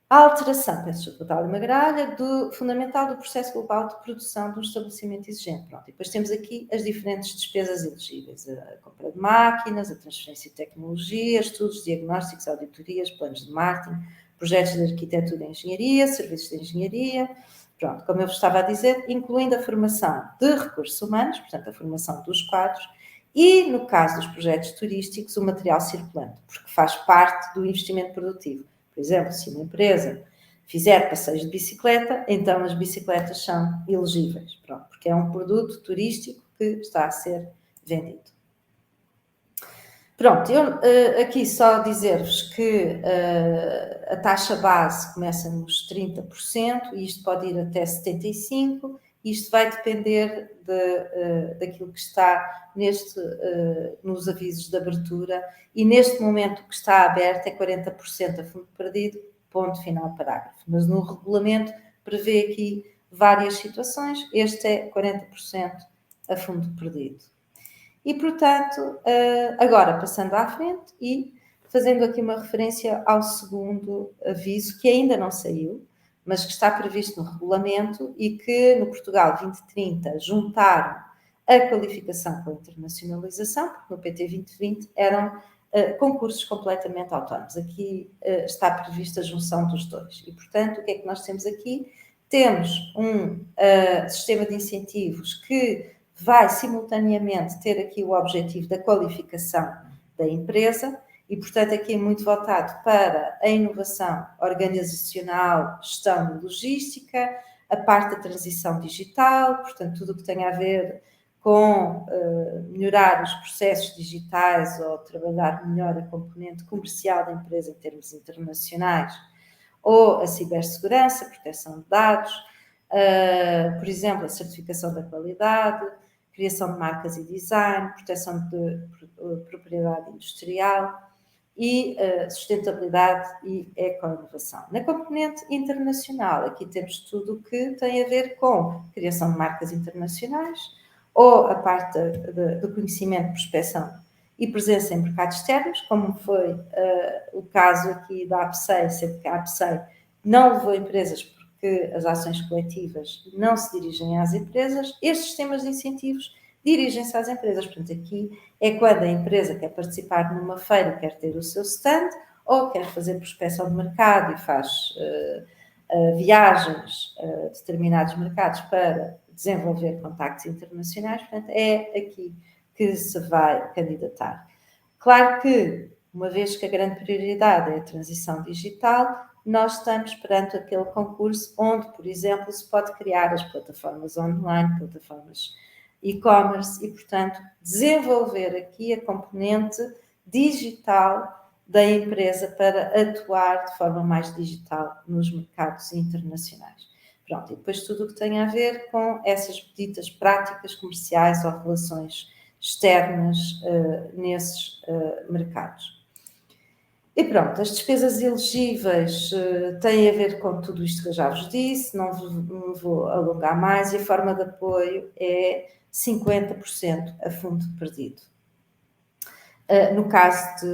A alteração, peço desculpa, está ali uma gralha, fundamental do processo global de produção de um estabelecimento exigente. Pronto, e depois temos aqui as diferentes despesas elegíveis, a compra de máquinas, a transferência de tecnologia, estudos, diagnósticos, auditorias, planos de marketing, projetos de arquitetura e engenharia, serviços de engenharia, pronto, como eu vos estava a dizer, incluindo a formação de recursos humanos, portanto, a formação dos quadros, e, no caso dos projetos turísticos, o material circulante, porque faz parte do investimento produtivo. Por exemplo, se uma empresa fizer passeios de bicicleta, então as bicicletas são elegíveis, pronto, porque é um produto turístico que está a ser vendido. Pronto, eu aqui só dizer-vos que a taxa base começa nos 30% e isto pode ir até 75%, isto vai depender daquilo que está nos avisos de abertura e neste momento o que está aberto é 40% a fundo perdido, ponto final parágrafo. Mas no regulamento prevê aqui várias situações, este é 40% a fundo perdido. E, portanto, agora passando à frente e fazendo aqui uma referência ao segundo aviso, que ainda não saiu, mas que está previsto no regulamento e que no Portugal 2030 juntaram a qualificação com a internacionalização, porque no PT 2020 eram concursos completamente autónomos. Aqui está prevista a junção dos dois. E, portanto, o que é que nós temos aqui? Temos um sistema de incentivos que vai simultaneamente ter aqui o objetivo da qualificação da empresa e, portanto, aqui é muito voltado para a inovação organizacional, gestão e logística, a parte da transição digital, portanto, tudo o que tem a ver com melhorar os processos digitais ou trabalhar melhor a componente comercial da empresa em termos internacionais, ou a cibersegurança, proteção de dados, por exemplo, a certificação da qualidade, criação de marcas e design, proteção de propriedade industrial e sustentabilidade e eco-inovação. Na componente internacional, aqui temos tudo o que tem a ver com criação de marcas internacionais ou a parte do conhecimento, prospecção e presença em mercados externos, como foi o caso aqui da APSEI, sendo que a APSEI não levou empresas porque as ações coletivas não se dirigem às empresas, estes sistemas de incentivos dirigem-se às empresas. Portanto, aqui é quando a empresa quer participar numa feira, quer ter o seu stand, ou quer fazer prospecção de mercado e faz viagens a determinados mercados para desenvolver contactos internacionais. Portanto, é aqui que se vai candidatar. Claro que, uma vez que a grande prioridade é a transição digital, nós estamos perante aquele concurso onde, por exemplo, se pode criar as plataformas online, plataformas e-commerce e, portanto, desenvolver aqui a componente digital da empresa para atuar de forma mais digital nos mercados internacionais. Pronto, e depois tudo o que tem a ver com essas ditas práticas comerciais ou relações externas nesses mercados. E pronto, as despesas elegíveis têm a ver com tudo isto que eu já vos disse, não me vou alongar mais, e a forma de apoio é 50% a fundo perdido. No caso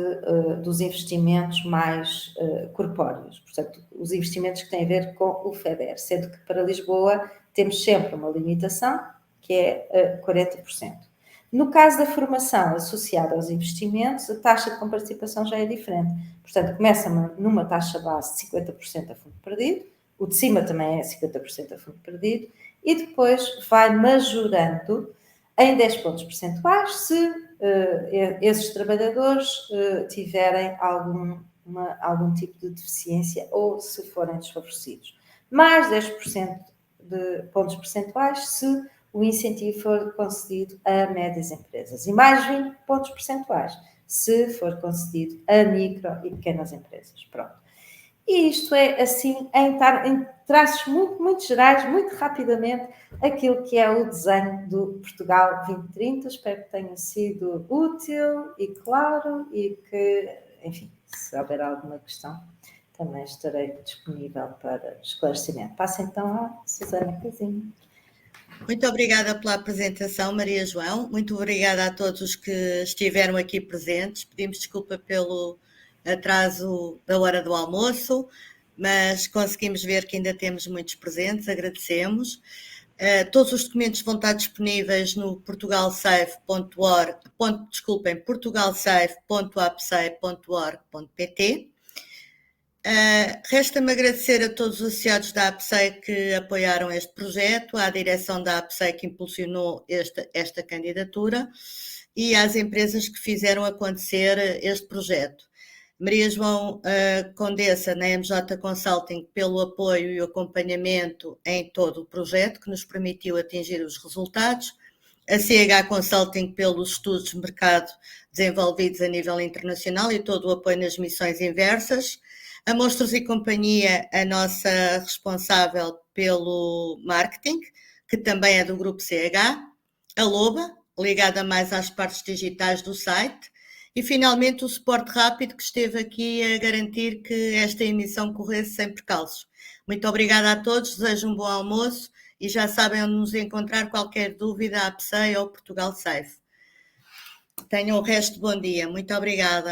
dos investimentos mais corpóreos, portanto, os investimentos que têm a ver com o FEDER, sendo que para Lisboa temos sempre uma limitação, que é 40%. No caso da formação associada aos investimentos, a taxa de comparticipação já é diferente. Portanto, começa numa taxa base de 50% a fundo perdido, o de cima também é 50% a fundo perdido, e depois vai majorando em 10 pontos percentuais se esses trabalhadores tiverem algum tipo de deficiência ou se forem desfavorecidos. Mais 10% de pontos percentuais se o incentivo for concedido a médias empresas e mais 20 pontos percentuais se for concedido a micro e pequenas empresas. Pronto. E isto é, assim, em traços muito, muito gerais, muito rapidamente, aquilo que é o desenho do Portugal 2030. Espero que tenha sido útil e claro e que, enfim, se houver alguma questão, também estarei disponível para esclarecimento. Passo então a Susana Casinho. Muito obrigada pela apresentação, Maria João. Muito obrigada a todos os que estiveram aqui presentes. Pedimos desculpa pelo atraso da hora do almoço, mas conseguimos ver que ainda temos muitos presentes, agradecemos. Todos os documentos vão estar disponíveis no portugalsafe.apsei.pt. Resta-me agradecer a todos os associados da APSEI que apoiaram este projeto, à direção da APSEI que impulsionou esta candidatura e às empresas que fizeram acontecer este projeto. Maria João Condessa, na MJ Consulting, pelo apoio e o acompanhamento em todo o projeto, que nos permitiu atingir os resultados. A CH Consulting pelos estudos de mercado desenvolvidos a nível internacional e todo o apoio nas missões inversas. A Monstros e Companhia, a nossa responsável pelo marketing, que também é do grupo CH. A Loba, ligada mais às partes digitais do site. E, finalmente, o suporte rápido que esteve aqui a garantir que esta emissão corresse sem percalços. Muito obrigada a todos, desejo um bom almoço e já sabem onde nos encontrar. Qualquer dúvida, a APSEI ou Portugal Safe. Tenham o resto de bom dia. Muito obrigada.